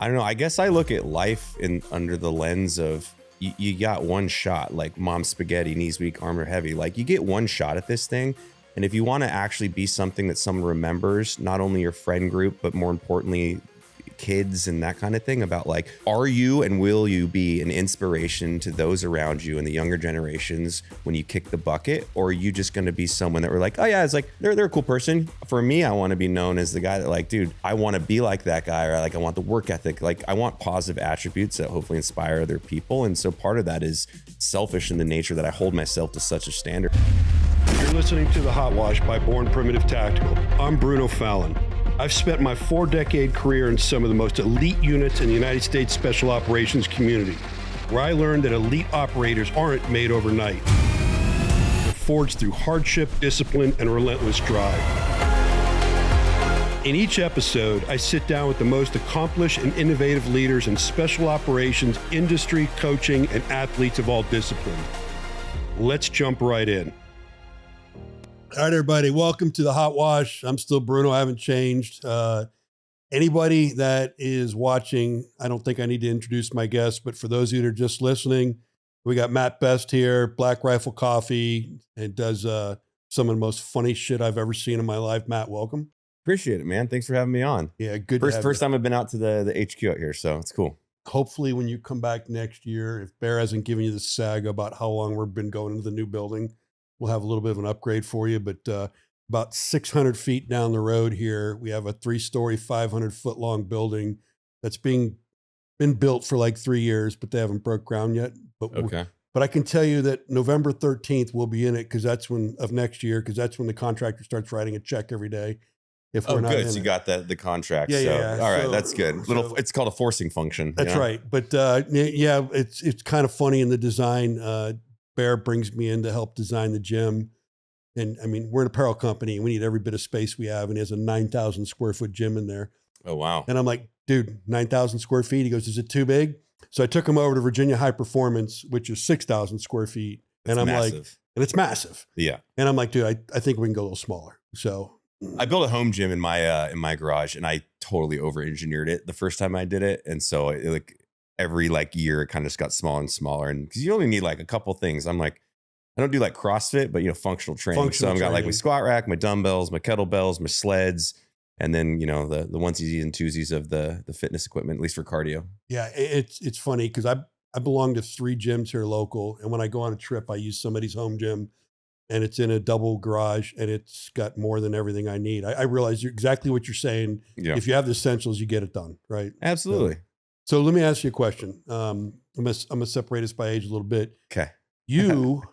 I don't know. I guess I look at life under the lens of you got one shot, like mom spaghetti, knees weak, armor heavy. Like you get one shot at this thing. And if you want to actually be something that someone remembers, not only your friend group, but more importantly, kids and that kind of thing, about like, are you and will you be an inspiration to those around you and the younger generations when you kick the bucket? Or are you just going to be someone that we're like, oh yeah, it's like they're a cool person. For me, I want to be known as the guy that like, dude, I want to be like that guy, or like I want the work ethic, like I want positive attributes that hopefully inspire other people. And so part of that is selfish in the nature that I hold myself to such a standard. You're listening to The Hot Wash by Born Primitive Tactical. I'm Bruno Fallon. I've spent my 4-decade career in some of the most elite units in the United States Special Operations community, where I learned that elite operators aren't made overnight. They're forged through hardship, discipline, and relentless drive. In each episode, I sit down with the most accomplished and innovative leaders in special operations, industry, coaching, and athletes of all disciplines. Let's jump right in. All right, everybody, welcome to The Hot Wash. I'm still Bruno. I haven't changed. Anybody that is watching, I don't think I need to introduce my guests, but for those of you that are just listening, we got Matt Best here, Black Rifle Coffee, and does some of the most funny shit I've ever seen in my life. Matt, welcome. Appreciate it, man. Thanks for having me on. Yeah, good. First time I've been out to the HQ out here, so it's cool. Hopefully when you come back next year, if Bear hasn't given you the sag about how long we've been going into the new building, we'll have a little bit of an upgrade for you. But about 600 feet down the road here, we have a 3-story, 500-foot-long building that's been built for like 3 years, but they haven't broke ground yet. But okay. But I can tell you that November 13th we'll be in it because that's when the contractor starts writing a check every day. If we're not good. in So you it. got the contract. Yeah, so, yeah. All right, So- that's good. It's called a forcing function. That's right. But yeah, it's kind of funny in the design. Bear brings me in to help design the gym. And I mean, we're an apparel company and we need every bit of space we have. And he has a 9,000 square foot gym in there. Oh, wow. And I'm like, dude, 9,000 square feet. He goes, is it too big? So I took him over to Virginia High Performance, which is 6,000 square feet. That's and I'm massive. like, and it's massive. Yeah. And I'm like, dude, I think we can go a little smaller. So I built a home gym in my garage, and I totally over-engineered it the first time I did it. And so every year it kind of just got smaller and smaller. And because you only need like a couple things. I'm like, I don't do like CrossFit, but functional training. So I've got like my squat rack, my dumbbells, my kettlebells, my sleds, and then the onesies and twosies of the fitness equipment, at least for cardio. Yeah, it's funny because I belong to 3 gyms here local, and when I go on a trip, I use somebody's home gym, and it's in a double garage, and it's got more than everything I need. I realize exactly what you're saying. Yeah. If you have the essentials, you get it done, right? Absolutely. So let me ask you a question. I'm gonna separate us by age a little bit. Okay. You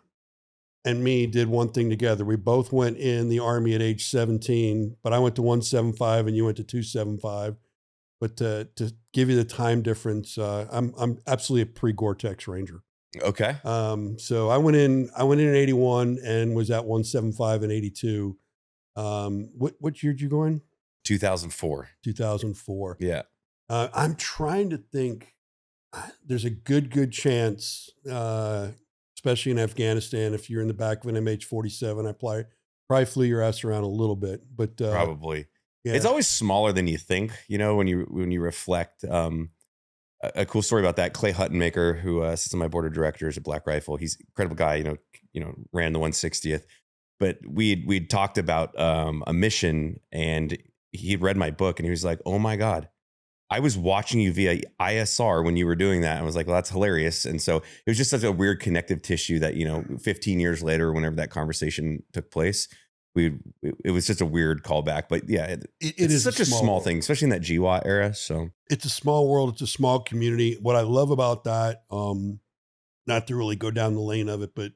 and me did one thing together. We both went in the Army at age 17, but I went to 175 and you went to 275. But to give you the time difference, I'm absolutely a pre-Gore-Tex Ranger. Okay. So I went in 81 and was at 175 and 82. What year did you go in? 2004. 2004. Yeah. I'm trying to think. There's a good chance, especially in Afghanistan, if you're in the back of an MH-47, I probably flew your ass around a little bit, but Probably. yeah. It's always smaller than you think, when you reflect. A cool story about that, Clay Huttonmaker, who sits on my board of directors at Black Rifle. He's an incredible guy, ran the 160th. But we'd talked about a mission, and he read my book and he was like, oh my God, I was watching you via ISR when you were doing that. I was like, well, that's hilarious. And so it was just such a weird connective tissue that, 15 years later, whenever that conversation took place, it was just a weird callback. But yeah, it is such a small thing, especially in that GWAT era. So it's a small world. It's a small community. What I love about that, not to really go down the lane of it, but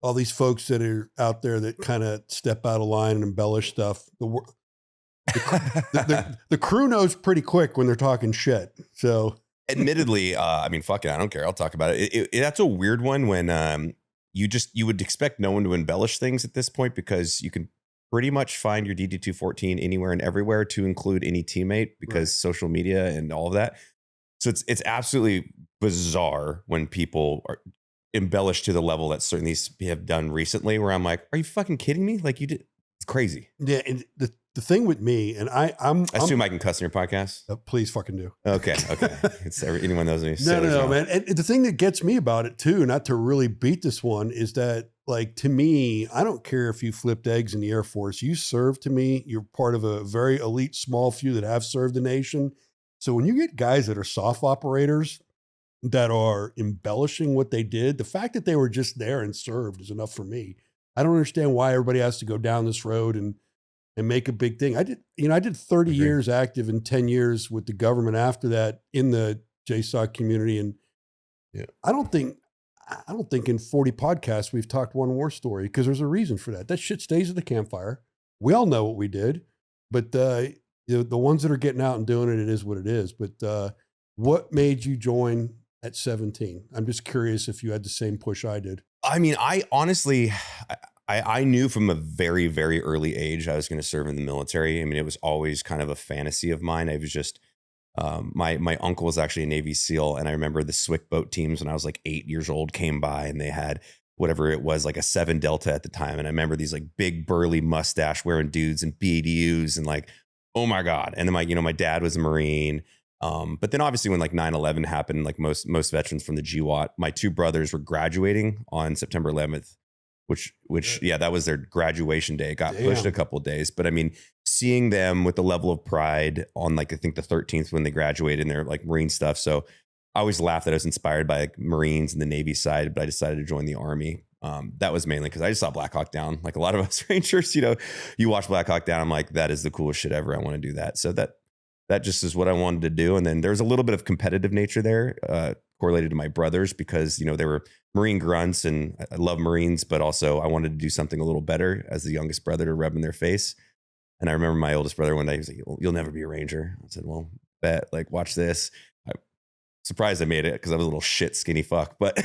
all these folks that are out there that kind of step out of line and embellish stuff. The crew knows pretty quick when they're talking shit. So admittedly, fuck it, I don't care. I'll talk about it. That's a weird one when you would expect no one to embellish things at this point, because you can pretty much find your DD-214 anywhere and everywhere, to include any teammate, because social media and all of that. So it's absolutely bizarre when people are embellished to the level that certain these have done recently, where I'm like, are you fucking kidding me? Like, you did. It's crazy. Yeah. And the thing with me, and I assume I can cuss in your podcast. Please fucking do. Okay. It's anyone knows me. No, man. And the thing that gets me about it too, not to really beat this one, is that like to me, I don't care if you flipped eggs in the Air Force. You serve to me. You're part of a very elite, small few that have served the nation. So when you get guys that are soft operators that are embellishing what they did, the fact that they were just there and served is enough for me. I don't understand why everybody has to go down this road and make a big thing. I did 30 years active and 10 years with the government after that in the JSOC community. And I don't think in 40 podcasts we've talked one war story, because there's a reason for that. That shit stays at the campfire. We all know what we did, but the ones that are getting out and doing it, it is what it is. But what made you join at 17? I'm just curious if you had the same push I did. I mean, I honestly, I knew from a very, very early age I was going to serve in the military. I mean, it was always kind of a fantasy of mine. I was just, my uncle was actually a Navy SEAL, and I remember the Swick boat teams when I was like 8 years old came by, and they had whatever it was, like a 7 Delta at the time. And I remember these like big burly mustache wearing dudes and BADUs and like, oh my God. And then my dad was a Marine. But then obviously when like 9/11 happened, like most veterans from the GWAT, my 2 brothers were graduating on September 11th, which that was their graduation day. It got pushed a couple of days, but I mean, seeing them with the level of pride on like, I think the 13th when they graduated and they're like Marine stuff. So I always laughed that I was inspired by like Marines and the Navy side, but I decided to join the Army. That was mainly because I just saw Black Hawk Down. Like a lot of us Rangers, you watch Black Hawk Down. I'm like, that is the coolest shit ever. I want to do that. So that just is what I wanted to do. And then there's a little bit of competitive nature there, correlated to my brothers, because, they were Marine grunts and I love Marines, but also I wanted to do something a little better as the youngest brother to rub in their face. And I remember my oldest brother one day, he was like, you'll never be a Ranger. I said, well, bet, like, watch this. I'm surprised I made it because I was a little shit skinny fuck, but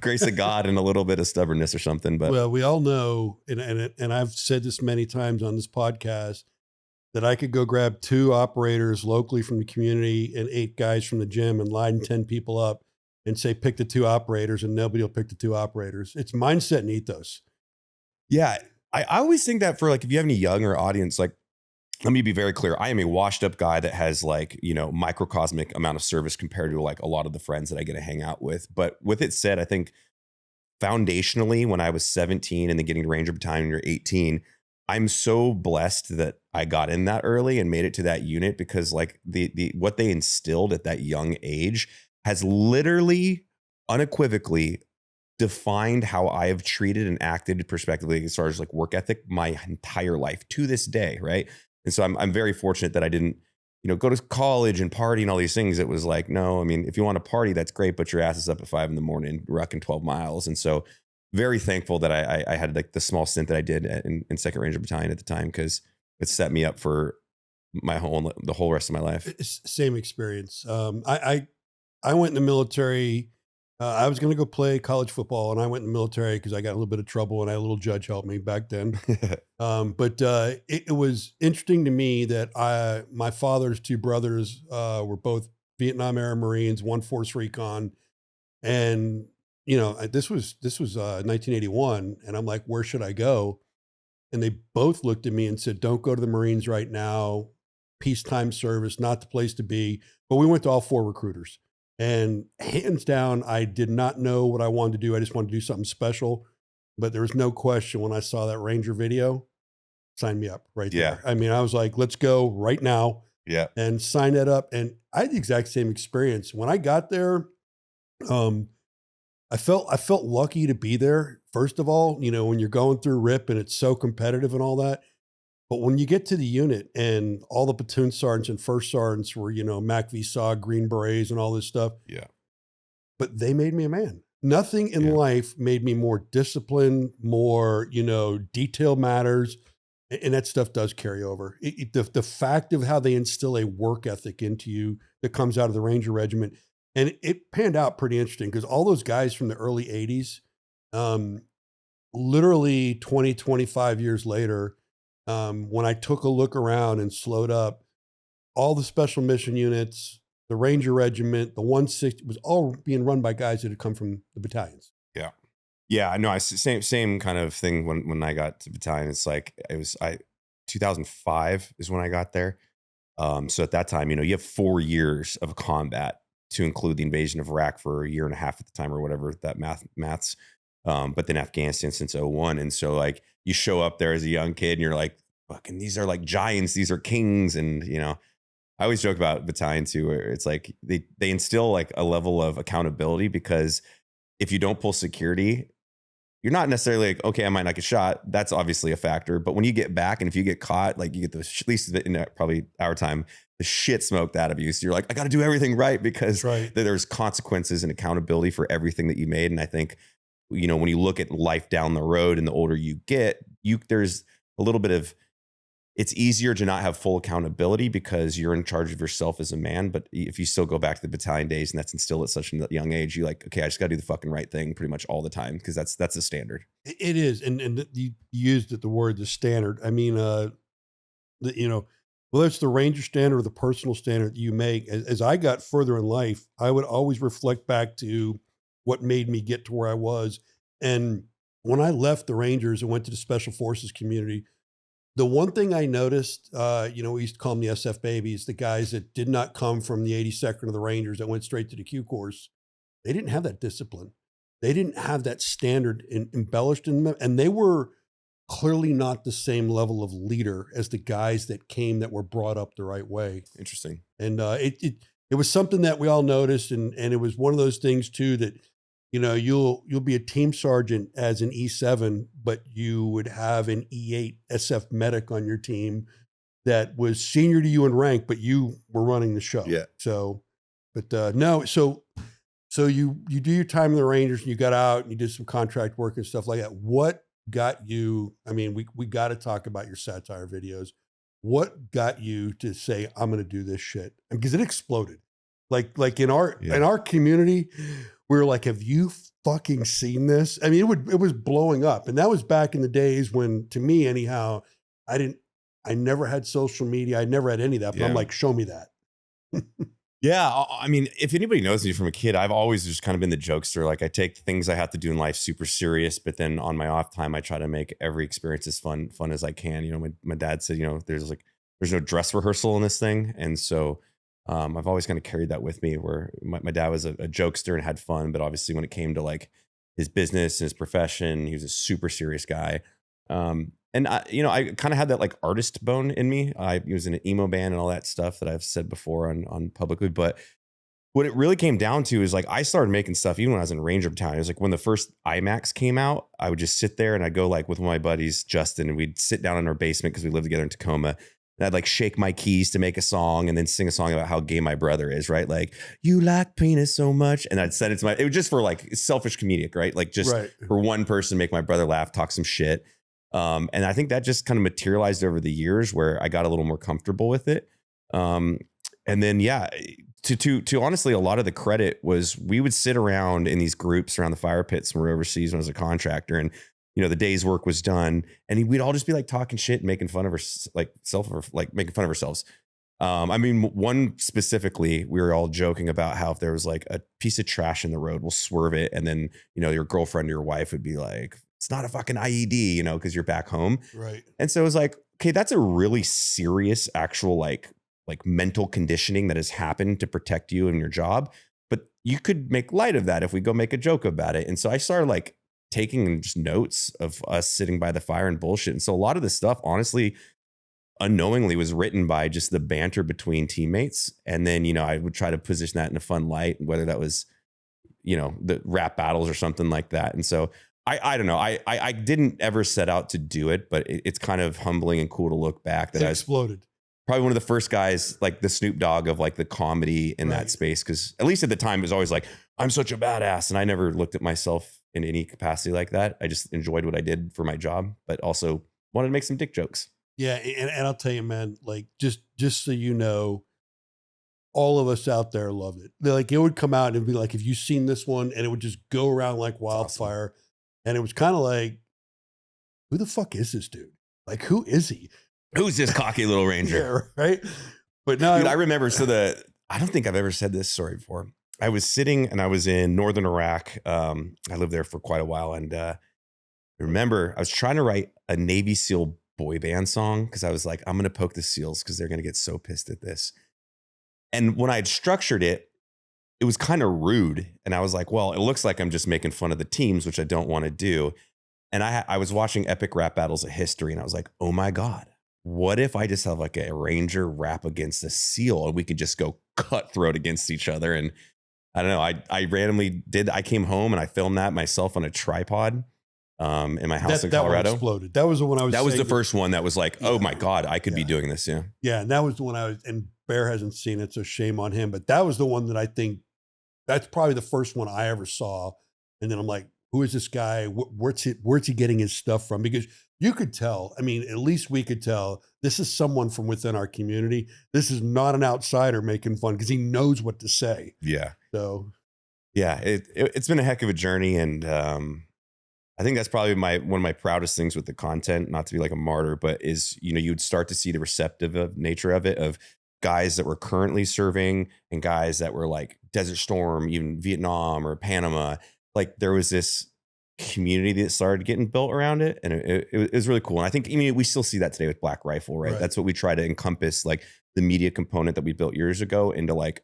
grace of God and a little bit of stubbornness or something. But well, we all know, and I've said this many times on this podcast, that I could go grab 2 operators locally from the community and 8 guys from the gym and line 10 people up and say, pick the 2 operators, and nobody will pick the 2 operators. It's mindset and ethos. Yeah. I always think that for like, if you have any younger audience, like, let me be very clear. I am a washed up guy that has like, microcosmic amount of service compared to like a lot of the friends that I get to hang out with. But with it said, I think foundationally, when I was 17 and then getting to Ranger Battalion when you're 18, I'm so blessed that I got in that early and made it to that unit, because like the what they instilled at that young age has literally unequivocally defined how I have treated and acted prospectively as far as like work ethic my entire life to this day. Right. And so I'm very fortunate that I didn't, go to college and party and all these things. It was like, no, I mean, if you want to party, that's great, but your ass is up at 5 a.m, rucking 12 miles. And so very thankful that I had like the small stint that I did in 2nd Ranger Battalion at the time, because it set me up for the whole rest of my life. Same experience. I went in the military. I was going to go play college football, and I went in the military because I got a little bit of trouble, and I had a little judge help me back then. But it was interesting to me that my father's 2 brothers were both Vietnam era Marines, 1 Force Recon, and this was 1981, and I'm like, where should I go? And they both looked at me and said, don't go to the Marines right now. Peacetime service, not the place to be. But we went to all 4 recruiters, and hands down, I did not know what I wanted to do. I just wanted to do something special, but there was no question when I saw that Ranger video, sign me up right there. I mean, I was like, let's go right now. Yeah. And sign that up. And I had the exact same experience. When I got there, I felt lucky to be there. First of all, when you're going through RIP and it's so competitive and all that, but when you get to the unit and all the platoon sergeants and first sergeants were, Mac V SOG, Green Berets and all this stuff. Yeah. But they made me a man. Nothing in life made me more disciplined, more, detail matters. And that stuff does carry over. The fact of how they instill a work ethic into you that comes out of the Ranger Regiment. And it panned out pretty interesting, because all those guys from the early 80s, literally 20, 25 years later, when I took a look around and slowed up, all the special mission units, the Ranger Regiment, the 160 was all being run by guys that had come from the battalions. Yeah. Yeah. No, same kind of thing when I got to battalion. It's like, 2005 is when I got there. So at that time, you have 4 years of combat to include the invasion of Iraq for a year and a half at the time or whatever that maths. But then Afghanistan since '01. And so like you show up there as a young kid and you're like, fucking, these are like giants. These are kings. And, I always joke about battalion too, where it's like they instill like a level of accountability, because if you don't pull security, you're not necessarily like, okay, I might not get shot. That's obviously a factor. But when you get back and if you get caught, like you get at least in probably our time, the shit smoked out of you. So you're like, I got to do everything right, because there's consequences and accountability for everything that you made. And I think, when you look at life down the road and the older you get, there's a little bit of, it's easier to not have full accountability because you're in charge of yourself as a man. But if you still go back to the battalion days and that's instilled at such a young age, you're like, okay, I just got to do the fucking right thing pretty much all the time, because that's the standard. It is. And you used the word, the standard. I mean, whether it's the Ranger standard or the personal standard that you make, as I got further in life, I would always reflect back to what made me get to where I was. And when I left the Rangers and went to the Special Forces community, the one thing I noticed, we used to call them the SF babies, the guys that did not come from the 82nd of the Rangers that went straight to the Q course. They didn't have that discipline. They didn't have that standard embellished in them. And they were clearly not the same level of leader as the guys that came that were brought up the right way. Interesting. And it was something that we all noticed. And it was one of those things too, that, you'll be a team sergeant as an E7, but you would have an E8 SF medic on your team that was senior to you in rank, but you were running the show. Yeah. So, but no, so you do your time in the Rangers and you got out and you did some contract work and stuff like that. What got you? I mean, we got to talk about your satire videos. What got you to say, I'm going to do this shit? Because it exploded. Like in our community, we were like, have you fucking seen this? I mean, it was blowing up. And that was back in the days when, to me anyhow, I never had social media. I never had any of that, but I'm like, show me that. Yeah. I mean, if anybody knows me from a kid, I've always just kind of been the jokester. Like I take the things I have to do in life super serious, but then on my off time, I try to make every experience as fun as I can. My dad said, there's no dress rehearsal in this thing. And so I've always kind of carried that with me, where my dad was a jokester and had fun, but obviously when it came to like his business and his profession, he was a super serious guy. And I kind of had that like artist bone in me. I was in an emo band and all that stuff that I've said before on publicly. But what it really came down to is like, I started making stuff even when I was in Ranger Battalion. It was like when the first IMAX came out, I would just sit there and I'd go like with one of my buddies, Justin, and we'd sit down in our basement because we lived together in Tacoma. And I'd like shake my keys to make a song and then sing a song about how gay my brother is, right? Like, you like penis so much. And I'd send it to it was just for like selfish comedic, right? Like just for one person, make my brother laugh, talk some shit. And I think that just kind of materialized over the years where I got a little more comfortable with it. And then, to honestly, a lot of the credit was we would sit around in these groups around the fire pits when we were overseas when I was a contractor, and the day's work was done, and we'd all just be like talking shit and making fun of making fun of ourselves. I mean, one specifically, we were all joking about how if there was like a piece of trash in the road, we'll swerve it. And then, your girlfriend or your wife would be like, it's not a fucking IED, because you're back home. Right. And so it was like, okay, that's a really serious actual like mental conditioning that has happened to protect you and your job. But you could make light of that if we go make a joke about it. And so I started like taking just notes of us sitting by the fire and bullshit. And so a lot of this stuff, honestly, unknowingly was written by just the banter between teammates. And then, I would try to position that in a fun light, whether that was, the rap battles or something like that. And so I don't know. I didn't ever set out to do it, but it's kind of humbling and cool to look back that I exploded. Probably one of the first guys, like the Snoop Dogg of like the comedy in that space. Cause at least at the time it was always like, I'm such a badass. And I never looked at myself in any capacity like that. I just enjoyed what I did for my job, but also wanted to make some dick jokes. Yeah. And I'll tell you, man, like just so you know, all of us out there loved it. Like it would come out and it'd be like, have you seen this one? And it would just go around like wildfire. Awesome. And it was kind of like, who the fuck is this dude? Like, who is he? Who's this cocky little ranger? Yeah, right. But no, dude, I remember. I don't think I've ever said this story before. I was sitting and I was in northern Iraq. I lived there for quite a while. And I remember I was trying to write a Navy SEAL boy band song because I was like, I'm going to poke the seals because they're going to get so pissed at this. And when I had structured it, it was kind of rude. And I was like, well, it looks like I'm just making fun of the teams, which I don't want to do. And I was watching Epic Rap Battles of History and I was like, oh my God, what if I just have like a ranger rap against a seal and we could just go cutthroat against each other? And I don't know, I randomly I came home and I filmed that myself on a tripod in my house in Colorado. That one exploded. That was the one I was That was the first one that was like, oh my God, I could be doing this. Yeah. Yeah. And that was the one and Bear hasn't seen it, so shame on him. But that was the one that I think that's probably the first one I ever saw. And then I'm like, who is this guy? Where's he getting his stuff from? Because you could tell, I mean, at least we could tell this is someone from within our community. This is not an outsider making fun because he knows what to say. Yeah. So, yeah, it's been a heck of a journey. And I think that's probably one of my proudest things with the content, not to be like a martyr, but is, you'd start to see the receptive nature of it, of guys that were currently serving and guys that were like Desert Storm, even Vietnam or Panama. Like there was this community that started getting built around it. And it was really cool. And I think, we still see that today with Black Rifle, right? That's what we try to encompass, like the media component that we built years ago into like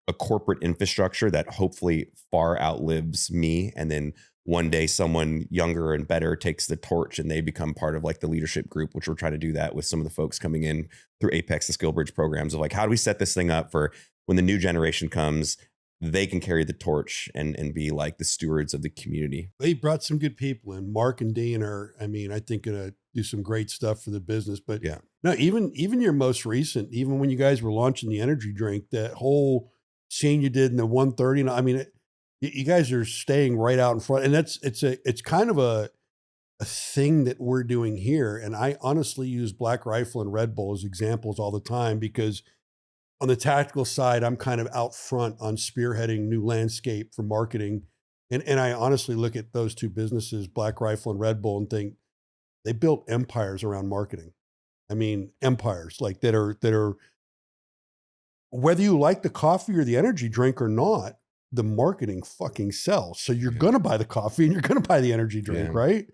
a corporate infrastructure that hopefully far outlives me. And then one day someone younger and better takes the torch and they become part of like the leadership group, which we're trying to do that with some of the folks coming in through Apex and SkillBridge programs of like, how do we set this thing up for when the new generation comes, they can carry the torch and be like the stewards of the community. They brought some good people in. Mark and Dean are, I think going to do some great stuff for the business, but yeah, no, even your most recent, even when you guys were launching the energy drink, that whole scene you did in the 130, you guys are staying right out in front, and it's kind of a thing that we're doing here. And I honestly use Black Rifle and Red Bull as examples all the time because on the tactical side, I'm kind of out front on spearheading new landscape for marketing. And I honestly look at those two businesses, Black Rifle and Red Bull, and think they built empires around marketing. Empires like that are, whether you like the coffee or the energy drink or not, the marketing fucking sells. So you're going to buy the coffee and you're going to buy the energy drink, right?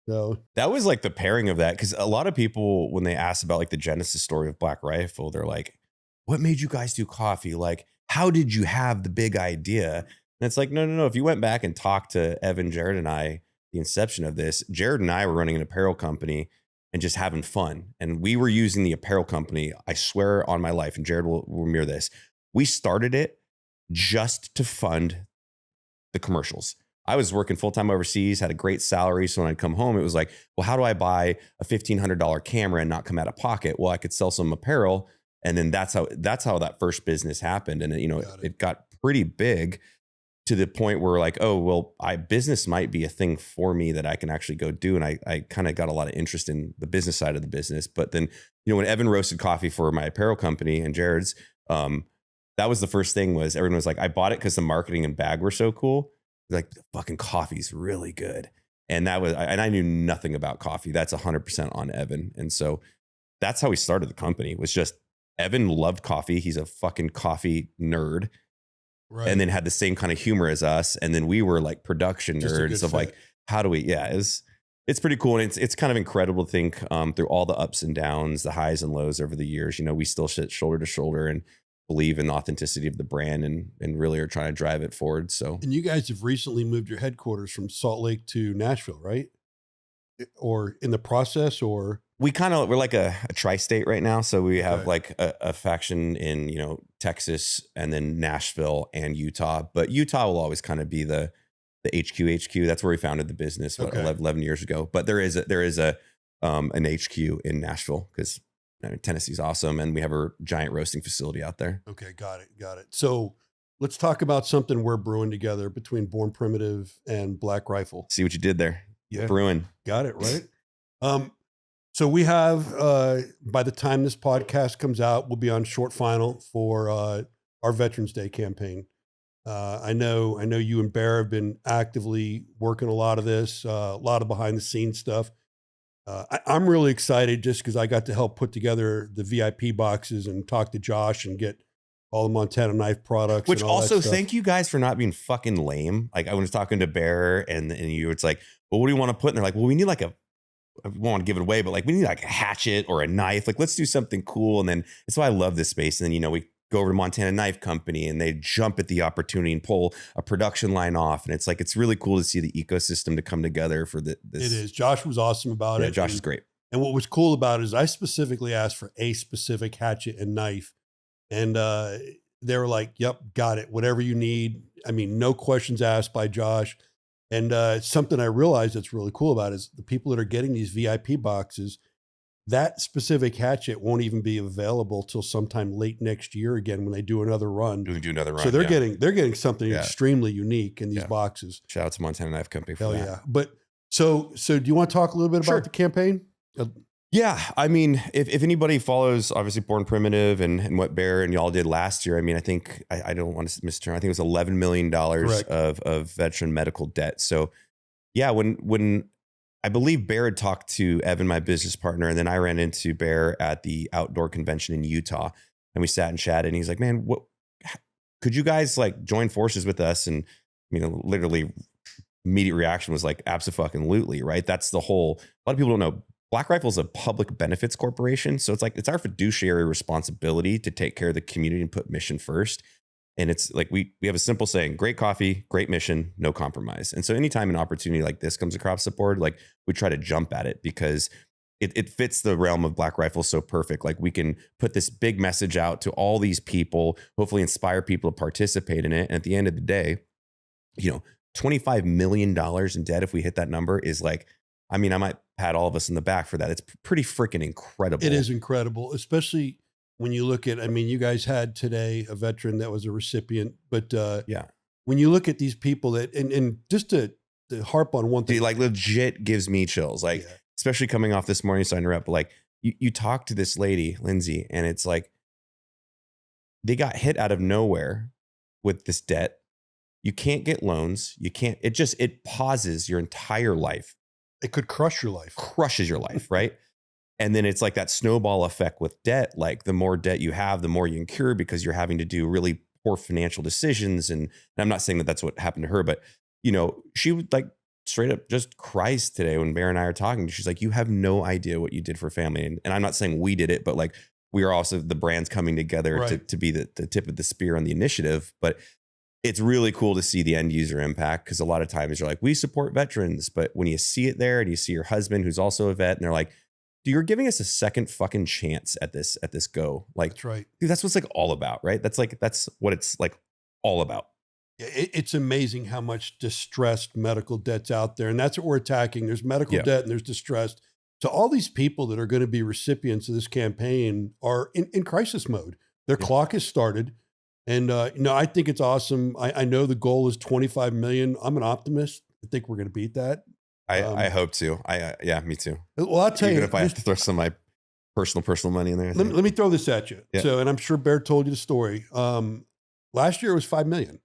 So that was like the pairing of that. Because a lot of people, when they ask about like the genesis story of Black Rifle, they're like, what made you guys do coffee? Like, how did you have the big idea? And it's like, no. If you went back and talked to Evan, Jared, and I, the inception of this, Jared and I were running an apparel company and just having fun. And we were using the apparel company, I swear on my life, and Jared will mirror this. We started it just to fund the commercials. I was working full-time overseas, had a great salary. So when I'd come home, it was like, well, how do I buy a $1,500 camera and not come out of pocket? Well, I could sell some apparel. And then that's how that first business happened. And it got pretty big to the point where like, oh, well, business might be a thing for me that I can actually go do. And I kind of got a lot of interest in the business side of the business. But then, when Evan roasted coffee for my apparel company and Jared's, that was the first thing was everyone was like, I bought it because the marketing and bag were so cool. Like the fucking coffee's really good. And I knew nothing about coffee. That's 100% on Evan. And so that's how we started the company, was just Evan loved coffee. He's a fucking coffee nerd. Right. And then had the same kind of humor as us. And then we were like production nerds of like, how do we, it's pretty cool. And it's kind of incredible to think through all the ups and downs, the highs and lows over the years, we still sit shoulder to shoulder and believe in the authenticity of the brand and really are trying to drive it forward. So, and you guys have recently moved your headquarters from Salt Lake to Nashville, right? Or in the process, or we're like a tri-state right now. So we have like a faction in, Texas and then Nashville and Utah, but Utah will always kind of be the HQ. That's where we founded the business 11 years ago. But there is an HQ in Nashville because Tennessee's awesome. And we have a giant roasting facility out there. Okay. Got it. So let's talk about something we're brewing together between Born Primitive and Black Rifle. See what you did there. Yeah. Brewing. Got it. Right. So we have, by the time this podcast comes out, we'll be on short final for our Veterans Day campaign. I know you and Bear have been actively working a lot of this, a lot of behind the scenes stuff. I'm really excited just because I got to help put together the VIP boxes and talk to Josh and get all the Montana Knife products. Which also, thank you guys for not being fucking lame. Like I was talking to Bear and you, it's like, well, what do you want to put? And they're like, well, we need like a I won't want to give it away, but like we need like a hatchet or a knife. Like let's do something cool. And then that's why I love this space. And then, we go over to Montana Knife Company and they jump at the opportunity and pull a production line off. And it's like, it's really cool to see the ecosystem to come together for this. It is. Josh was awesome about it. Josh is great. And what was cool about it is I specifically asked for a specific hatchet and knife. And they were like, yep, got it. Whatever you need. I mean, no questions asked by Josh. And something I realized that's really cool about is the people that are getting these VIP boxes, that specific hatchet won't even be available till sometime late next year again when they do another run. Do another run. So they're getting something extremely unique in these boxes. Shout out to Montana Knife Company for Hell that. yeah. But so do you want to talk a little bit about the campaign? Yeah. I mean, if anybody follows obviously Born Primitive and what Bear and y'all did last year, I mean, I think I don't want to misturn. I think it was $11 million of veteran medical debt. So yeah, when I believe Bear had talked to Evan, my business partner, and then I ran into Bear at the outdoor convention in Utah and we sat and chatted and he's like, man, what could you guys like join forces with us? And literally immediate reaction was like, abso-fucking-lutely, right? That's the whole, a lot of people don't know Black Rifle is a public benefits corporation. So it's like, it's our fiduciary responsibility to take care of the community and put mission first. And it's like, we have a simple saying, great coffee, great mission, no compromise. And so anytime an opportunity like this comes across the board, like we try to jump at it because it fits the realm of Black Rifle so perfect. Like we can put this big message out to all these people, hopefully inspire people to participate in it. And at the end of the day, $25 million in debt, if we hit that number, is like, I mean, I might pat all of us in the back for that. It's pretty freaking incredible. It is incredible, especially when you look at, I mean, you guys had today a veteran that was a recipient, but when you look at these people that, and just to harp on one thing. Dude, like legit gives me chills, like, especially coming off this morning, so I interrupt, but like you talk to this lady, Lindsay, and it's like, they got hit out of nowhere with this debt. You can't get loans. You can't, it pauses your entire life. It could crush your life. Crushes your life, right? And then it's like that snowball effect with debt. Like the more debt you have, the more you incur because you're having to do really poor financial decisions. And I'm not saying that that's what happened to her, but she would like straight up just cries today when Bear and I are talking. She's like, you have no idea what you did for family. And I'm not saying we did it, but like we are also the brands coming together to be the tip of the spear on the initiative. But it's really cool to see the end user impact because a lot of times you're like, we support veterans. But when you see it there and you see your husband who's also a vet and they're like, dude, you're giving us a second fucking chance at this go. Like, that's right. Dude, that's what's like all about, right? That's what it's like all about. It's amazing how much distressed medical debt's out there. And that's what we're attacking. There's medical debt and there's distressed. So all these people that are going to be recipients of this campaign are in crisis mode. Their clock has started. And, I think it's awesome. I know the goal is 25 million. I'm an optimist. I think we're going to beat that. I hope to. Yeah, me too. Well, I'll tell you. Even if I have to throw some of my personal money in there. Let me throw this at you. Yeah. So, and I'm sure Bear told you the story. Last year it was 5 million.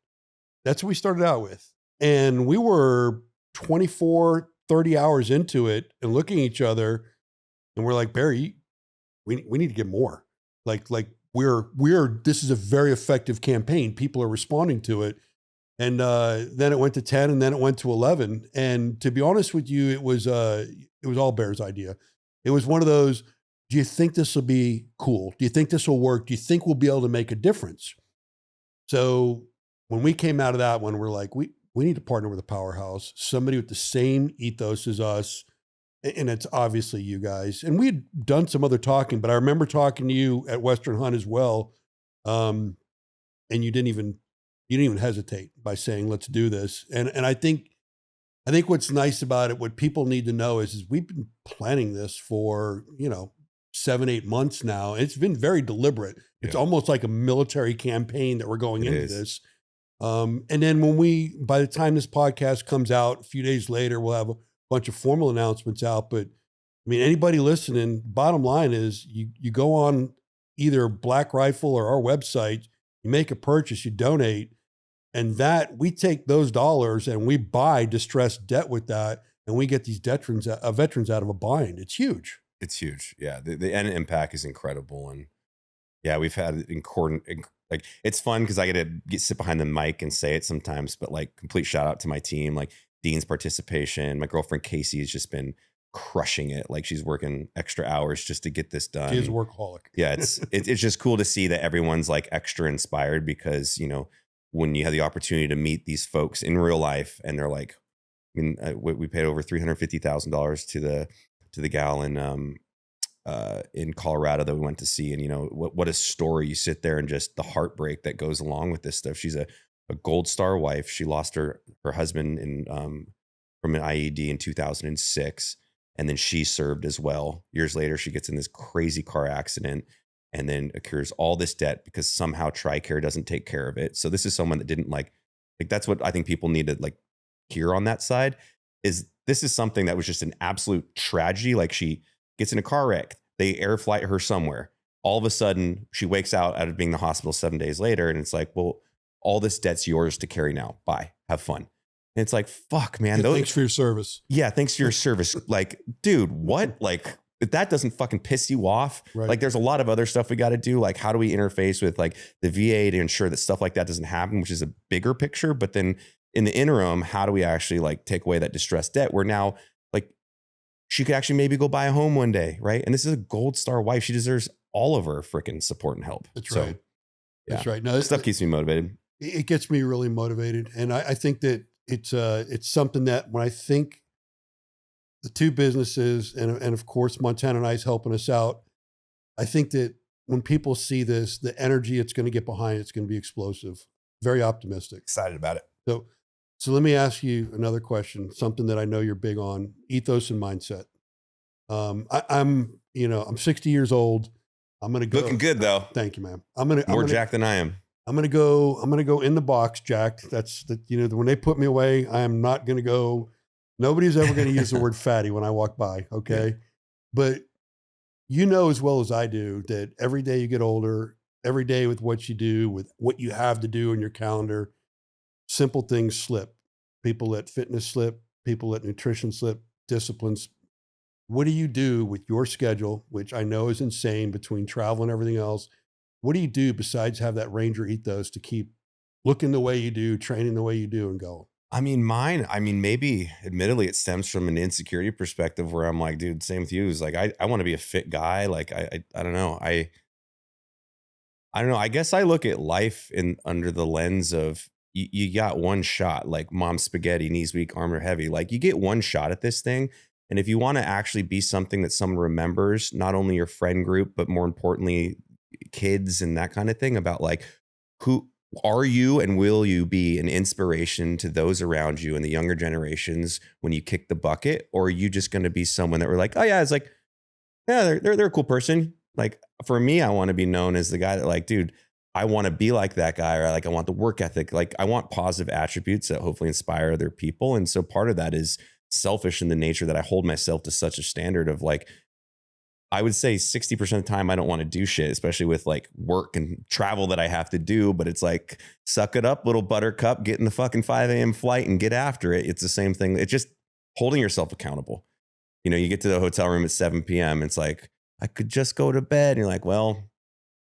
That's what we started out with. And we were 24, 30 hours into it and looking at each other. And we're like, Barry, we need to get more. Like this is a very effective campaign. People are responding to it. And then it went to 10 and then it went to 11. And to be honest with you, it was all Bear's idea. It was one of those, do you think this will be cool? Do you think this will work? Do you think we'll be able to make a difference? So when we came out of that one, we're like, we need to partner with a powerhouse, somebody with the same ethos as us. And it's obviously you guys. And we had done some other talking, but I remember talking to you at Western Hunt as well. And you didn't even hesitate by saying, let's do this. And I think what's nice about it, what people need to know is we've been planning this for, 7-8 months now. It's been very deliberate. It's almost like a military campaign that we're going into this. And then by the time this podcast comes out, a few days later, we'll have a bunch of formal announcements out. But I mean, anybody listening, bottom line is you go on either Black Rifle or our website, you make a purchase, you donate, and that we take those dollars and we buy distressed debt with that. And we get these veterans out of a bind. It's huge. It's huge. Yeah. The end impact is incredible. And yeah, we've had like, it's fun because I get to sit behind the mic and say it sometimes, but like complete shout out to my team, like Dean's participation. My girlfriend Casey has just been crushing it. Like she's working extra hours just to get this done. She's a workaholic. Yeah, it's just cool to see that everyone's like extra inspired because, you know, when you have the opportunity to meet these folks in real life and they're like, I mean, we paid over $350,000 to the gal in Colorado that we went to see. And, you know, what a story. You sit there and just the heartbreak that goes along with this stuff. She's a gold star wife. She lost her husband from an IED in 2006. And then she served as well. Years later, she gets in this crazy car accident and then accrues all this debt because somehow TRICARE doesn't take care of it. So this is someone that didn't like that's what I think people need to like hear on that side is this is something that was just an absolute tragedy. Like she gets in a car wreck. They air flight her somewhere. All of a sudden she wakes out of being in the hospital 7 days later. And it's like, well, all this debt's yours to carry now. Bye. Have fun. And it's like, fuck, man. Yeah, thanks for your service. Yeah. Thanks for your service. Like, dude, what? Like, if that doesn't fucking piss you off, right. Like there's a lot of other stuff we got to do. Like, how do we interface with like the VA to ensure that stuff like that doesn't happen, which is a bigger picture. But then in the interim, how do we actually like take away that distressed debt where now like she could actually maybe go buy a home one day. Right. And this is a gold star wife. She deserves all of her freaking support and help. That's right. Yeah. That's right. No, this stuff keeps me motivated. It gets me really motivated. And I think that it's something that when I think the two businesses and of course, Montana and I's helping us out. I think that when people see this, the energy it's going to get behind it's going to be explosive. Very optimistic. Excited about it. So let me ask you another question, something that I know you're big on, ethos and mindset. I'm 60 years old. I'm going to go. Looking good though. Thank you, ma'am. More jacked than I am. I'm going to go in the box, jacked. That's when they put me away, I am not going to go. Nobody's ever going to use the word fatty when I walk by. Okay. Yeah. But you know, as well as I do that every day you get older, every day with what you do, with what you have to do in your calendar, simple things slip. People let fitness slip, people let nutrition slip, disciplines. What do you do with your schedule, which I know is insane between travel and everything else? What do you do besides have that Ranger ethos to keep looking the way you do, training the way you do and going? Maybe admittedly it stems from an insecurity perspective where I'm like, dude, same with you. Is like, I want to be a fit guy. Like, I don't know. I don't know. I guess I look at life under the lens of you got one shot, like mom's spaghetti, knees weak, arm are heavy. Like you get one shot at this thing. And if you want to actually be something that someone remembers, not only your friend group, but more importantly, kids and that kind of thing about like, who are you and will you be an inspiration to those around you and the younger generations when you kick the bucket? Or are you just going to be someone that we're like, oh yeah, it's like, yeah, they're a cool person. Like for me, I want to be known as the guy that like, dude, I want to be like that guy, or like, I want the work ethic. Like I want positive attributes that hopefully inspire other people. And so part of that is selfish in the nature that I hold myself to such a standard of like, I would say 60% of the time I don't want to do shit, especially with like work and travel that I have to do. But it's like, suck it up, little buttercup, get in the fucking 5 a.m. flight and get after it. It's the same thing. It's just holding yourself accountable. You know, you get to the hotel room at 7 p.m. It's like, I could just go to bed. And you're like, well,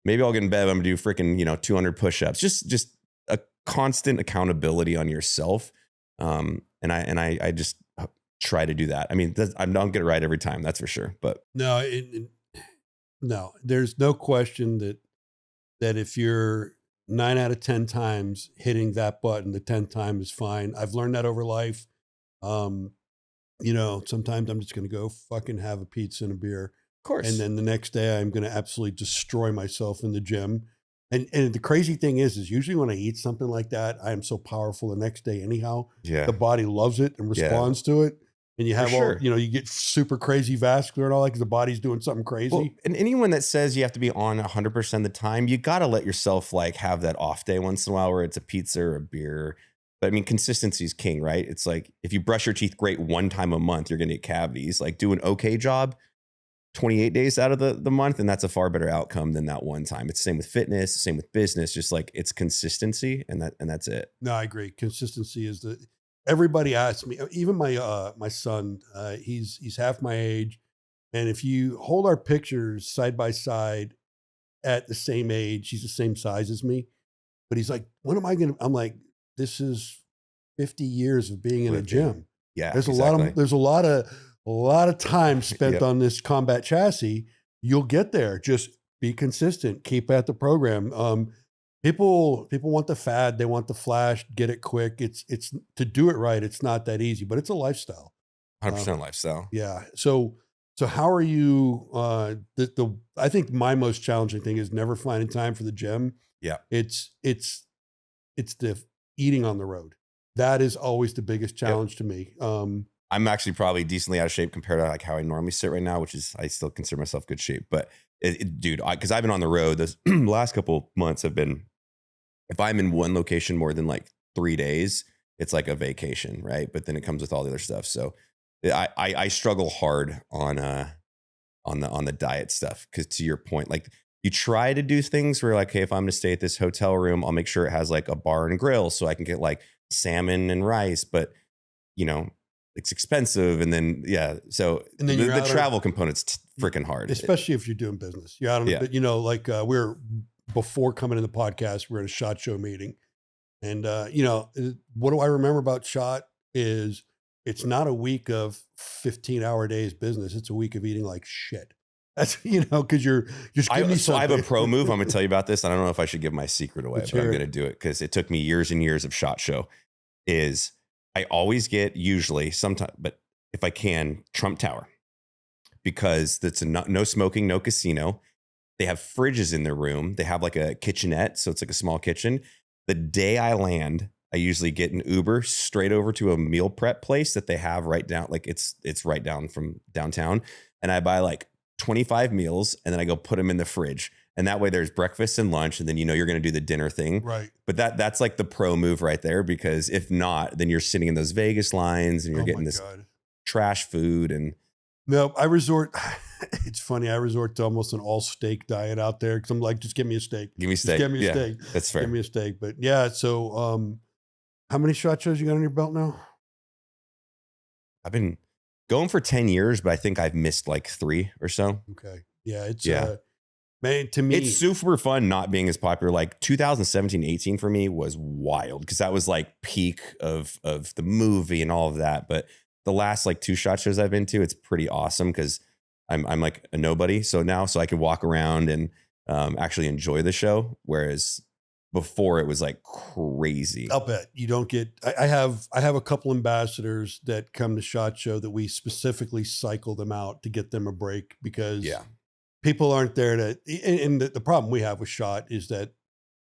maybe I'll get in bed. I'm gonna do freaking, 200 push-ups. Just a constant accountability on yourself. And I just try to do that. I mean, I don't get it right every time, that's for sure. But no, there's no question that if you're 9 out of 10 times hitting that button, the 10th time is fine. I've learned that over life. Sometimes I'm just going to go fucking have a pizza and a beer. Of course. And then the next day I'm going to absolutely destroy myself in the gym. And the crazy thing is usually when I eat something like that, I am so powerful the next day anyhow. Yeah. The body loves it and responds to it. And you have you get super crazy vascular and all that because the body's doing something crazy. Well, and anyone that says you have to be on 100% of the time, you got to let yourself like have that off day once in a while where it's a pizza or a beer. But I mean, consistency is king, right? It's like if you brush your teeth great one time a month, you're going to get cavities. Like do an okay job 28 days out of the month, and that's a far better outcome than that one time. It's the same with fitness, the same with business, just like it's consistency and that's it. No, I agree. Consistency is everybody asks me, even my son, he's half my age. And if you hold our pictures side by side at the same age, he's the same size as me, but he's like, when am I going to, I'm like, this is 50 years of being in a gym. Yeah. There's a lot a lot of time spent on this combat chassis. You'll get there. Just be consistent. Keep at the program. People want the fad. They want the flash. Get it quick. It's to do it right. It's not that easy, but it's a lifestyle. 100% lifestyle. Yeah. So how are you? I think my most challenging thing is never finding time for the gym. Yeah. It's the eating on the road. That is always the biggest challenge to me. I'm actually probably decently out of shape compared to like how I normally sit right now, which is I still consider myself good shape. But dude, because I've been on the road, the last couple of months have been, if I'm in one location more than like 3 days, it's like a vacation, right? But then it comes with all the other stuff. So I struggle hard on the diet stuff, because to your point, like you try to do things where like, hey, if I'm going to stay at this hotel room, I'll make sure it has like a bar and grill so I can get like salmon and rice, but you know, it's expensive. And then, so and then the travel component's freaking hard. Especially if you're doing business. You're out on the, you know, like before coming in the podcast, we're at a SHOT Show meeting. And, you know, what do I remember about SHOT is it's not a week of 15-hour days business. It's a week of eating like shit. That's, you know, because you're just giving me so something. I have a pro move. I'm going to tell you about this. I don't know if I should give my secret away, but I'm going to do it because it took me years and years of SHOT Show. Is I always get, usually, sometimes, but if I can, Trump Tower, because that's no smoking, no casino. They have fridges in their room. They have like a kitchenette, so it's like a small kitchen. The day I land, I usually get an Uber straight over to a meal prep place that they have right down, like it's right down from downtown, and I buy like 25 meals, and then I go put them in the fridge. And that way there's breakfast and lunch, and then you know you're going to do the dinner thing. Right. But that's like the pro move right there, because if not, then you're sitting in those Vegas lines and you're getting this trash food. And no, it's funny, I resort to almost an all steak diet out there, because I'm like, just give me a steak. Give me a steak. Give me a steak. That's fair. Give me a steak. But yeah, so how many SHOT Shows you got on your belt now? I've been going for 10 years, but I think I've missed like 3 or so. Okay. Yeah, it's man, to me, it's super fun not being as popular. Like 2017, 18 for me was wild, because that was like peak of the movie and all of that. But the last like 2 SHOT Shows I've been to, it's pretty awesome, because I'm like a nobody. So I can walk around and actually enjoy the show. Whereas before it was like crazy. I'll bet you don't get, I have a couple ambassadors that come to SHOT Show that we specifically cycle them out to get them a break, because people aren't there to, and the problem we have with SHOT is that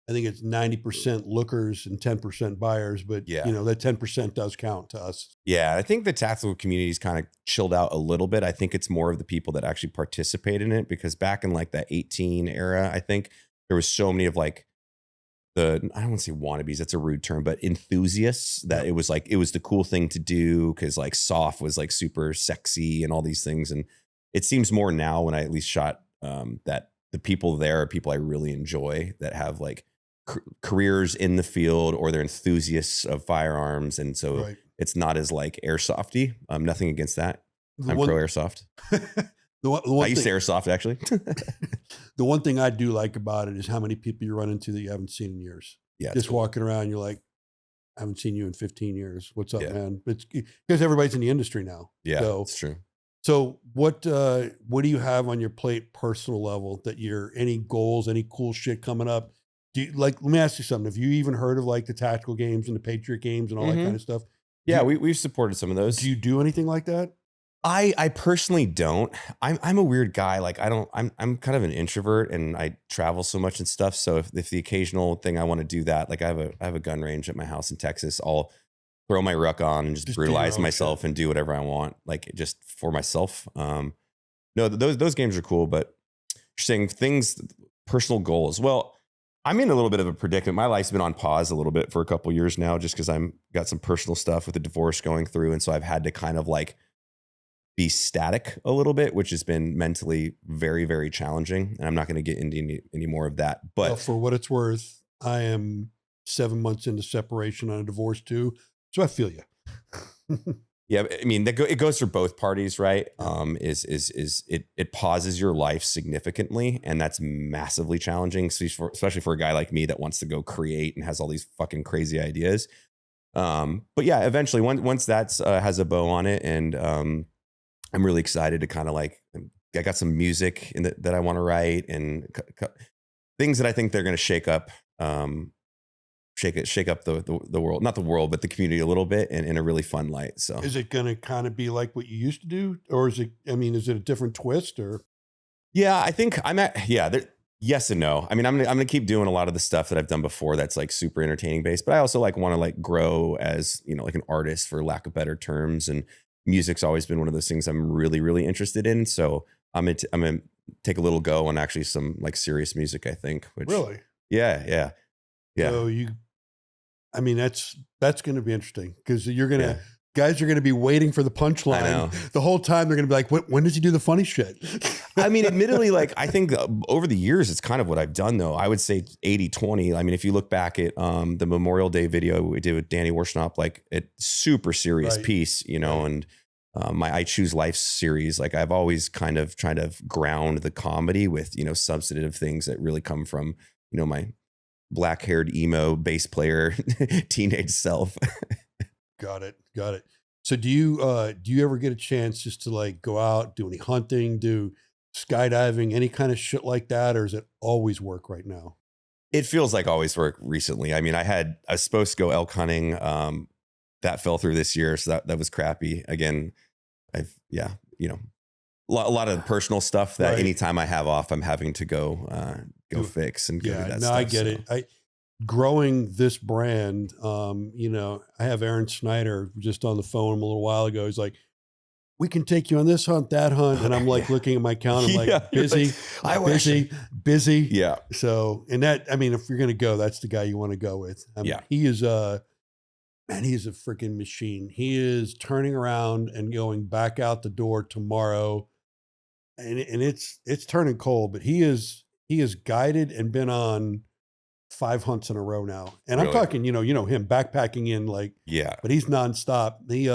I think it's 90% lookers and 10% buyers, but you know, that 10% does count to us. Yeah. I think the tactical community's kind of chilled out a little bit. I think it's more of the people that actually participate in it, because back in like that 18 era, I think there was so many of like I don't want to say wannabes, that's a rude term, but enthusiasts, that it was the cool thing to do, because like soft was like super sexy and all these things. And it seems more now, when I at least shot, that the people there are people I really enjoy, that have like careers in the field, or they're enthusiasts of firearms. And so it's not as like airsofty. Nothing against that. I'm pro airsoft. I used to airsoft, actually. The one thing I do like about it is how many people you run into that you haven't seen in years. Yeah, just walking around, you're like, I haven't seen you in 15 years. What's up, man? It's because everybody's in the industry now. Yeah, so, that's true. So what do you have on your plate, personal level, that any goals, any cool shit coming up? Do you, like, let me ask you something. Have you even heard of like the tactical games and the Patriot games and all that kind of stuff? Yeah, we've supported some of those. Do you do anything like that? I personally don't. I'm a weird guy. Like I'm kind of an introvert, and I travel so much and stuff. So if the occasional thing I want to do that, like I have a gun range at my house in Texas, I'll throw my ruck on and just brutalize myself and do whatever I want, like just for myself. No, those games are cool, but you're saying personal goals. Well, I'm in a little bit of a predicament. My life's been on pause a little bit for a couple years now, just because got some personal stuff with a divorce going through. And so I've had to kind of like be static a little bit, which has been mentally very, very challenging. And I'm not going to get into any more of that. But for what it's worth, I am 7 months into separation on a divorce too. So I feel you. Yeah, I mean, it goes for both parties, right? It pauses your life significantly, and that's massively challenging, especially for a guy like me that wants to go create and has all these fucking crazy ideas. But yeah, eventually, once that's has a bow on it, and I'm really excited to kind of like, I got some music that I want to write, and things that I think they're going to shake up, shake up the world, not the world, but the community a little bit, in a really fun light. So Is it going to kind of be like what you used to do, or is it? I mean, is it a different twist, or? yeah, I think yes and no. I mean, I'm gonna keep doing a lot of the stuff that I've done before that's like super entertaining based, but I also like want to like grow as, like an artist, for lack of better terms. And music's always been one of those things I'm really, really interested in. So I'm gonna take a little go on actually some like serious music, I think. Which, Really? yeah. So I mean, that's going to be interesting, because you're going to, Yeah. guys are going to be waiting for the I know. punchline the whole time. They're going to be like, when does he do the funny shit? I mean, admittedly, like, I think over the years, it's kind of what I've done, though. I would say 80-20. I mean, if you look back at the Memorial Day video we did with Danny Warschnop, like, a super serious Right. piece, and my I Choose Life series, like, I've always kind of tried to ground the comedy with, substantive things that really come from, my black-haired emo bass player teenage self. Got it. So do you ever get a chance just to like go out, do any hunting, do skydiving, any kind of shit like that? Or is it always work right now? It feels like always work recently. I mean, I was supposed to go elk hunting. That fell through this year. So that was crappy. Again, a lot of personal stuff that Right. anytime I have off, I'm having to go fix and go do that stuff. I get it. Growing this brand, I have Aaron Snyder just on the phone a little while ago. He's like, we can take you on this hunt, that hunt. And I'm like looking at my calendar, I'm like, Yeah, you're busy, like, I wish. busy. Yeah. So, and that, I mean, if you're going to go, that's the guy you want to go with. I mean, Yeah. he is a freaking machine. He is turning around and going back out the door tomorrow. And it's turning cold, but he is guided and been on 5 hunts in a row now. And Really? I'm talking, him backpacking in like, Yeah. but he's nonstop. He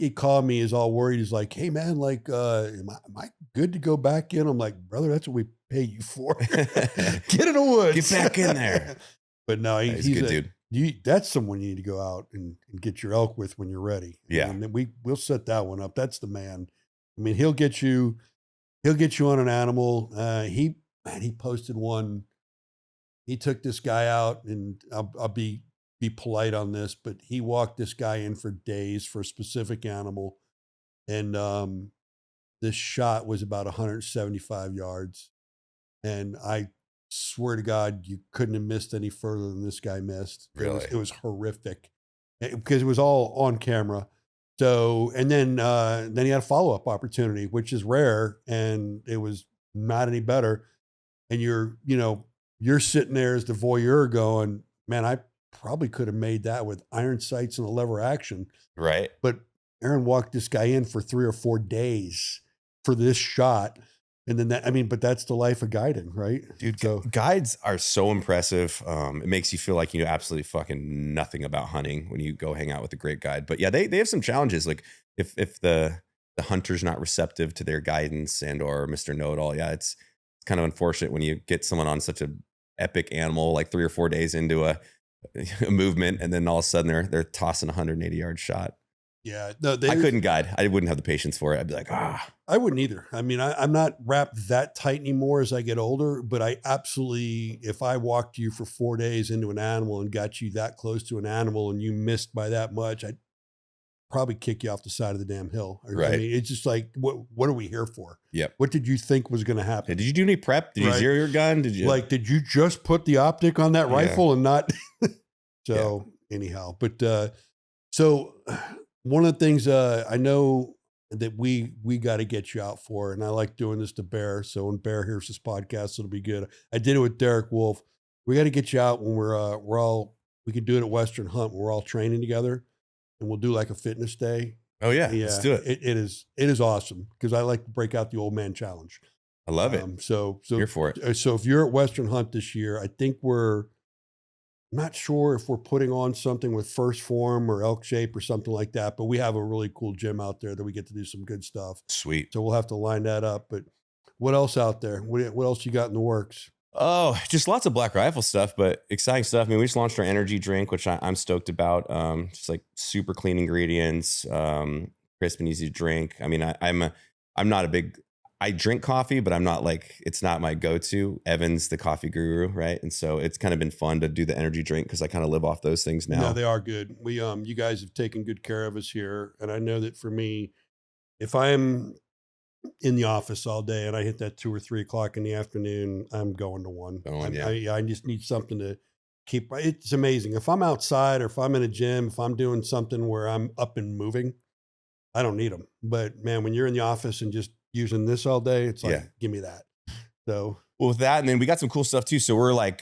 called me, he's all worried. He's like, hey man, like, am I good to go back in? I'm like, brother, that's what we pay you for. Get in the woods. Get back in there. But no, He's a good dude. That's someone you need to go out and get your elk with when you're ready. Yeah. And then we'll set that one up. That's the man. I mean, he'll get you on an animal. He posted one. He took this guy out, and I'll be polite on this, but he walked this guy in for days for a specific animal. And this shot was about 175 yards. And I swear to God, you couldn't have missed any further than this guy missed. Really? It was horrific, because it was all on camera. So, and then he had a follow-up opportunity, which is rare, and it was not any better. And you're sitting there as the voyeur going, man, I probably could have made that with iron sights and a lever action. Right. But Aaron walked this guy in for 3 or 4 days for this shot. And then but that's the life of guiding, right? Dude, So guides are so impressive. It makes you feel like you know absolutely fucking nothing about hunting when you go hang out with a great guide. But yeah, they have some challenges. Like if the hunter's not receptive to their guidance or Mr. Know-It-All, yeah, it's kind of unfortunate when you get someone on such a epic animal like 3 or 4 days into a movement, and then all of a sudden they're tossing a 180-yard shot. yeah, no, I couldn't guide. I wouldn't have the patience for it. I'd be like, I wouldn't either. I mean, I'm not wrapped that tight anymore as I get older, but I absolutely, if I walked you for 4 days into an animal and got you that close to an animal and you missed by that much, I'd probably kick you off the side of the damn hill. Right. I mean, it's just like, what are we here for? Yep. What did you think was going to happen? Did you do any prep? Did you Right. zero your gun? Did you Did you just put the optic on that Yeah. rifle and not? So anyhow, but so one of the things I know that we got to get you out for, and I like doing this to Bear. So when Bear hears this podcast, it'll be good. I did it with Derek Wolf. We got to get you out when we can do it at Western Hunt. We're all training together, and we'll do like a fitness day. Oh yeah, let's do it. It is awesome, because I like to break out the old man challenge. I love it. So Here for it. So if you're at Western Hunt this year, I think we're not sure if we're putting on something with First Form or Elk Shape or something like that, but we have a really cool gym out there that we get to do some good stuff. Sweet. So we'll have to line that up. But what else out there? What else you got in the works? Oh, just lots of Black Rifle stuff, but exciting stuff. I mean, we just launched our energy drink, which I'm stoked about. Just like super clean ingredients, created crisp and easy to drink. I mean, I'm not a big, I drink coffee, but I'm not like, it's not my go-to. Evan's the coffee guru, right? And so it's kind of been fun to do the energy drink because I kind of live off those things now. No, they are good. We you guys have taken good care of us here, and I know that for me, if I'm in the office all day and I hit that 2 or 3 o'clock in the afternoon, I'm going to one. I just need something to keep. It's amazing. If I'm outside or if I'm in a gym, if I'm doing something where I'm up and moving, I don't need them. But man, when you're in the office and just using this all day, it's like, give me that. So. Well, with that, and then we got some cool stuff too. So we're like,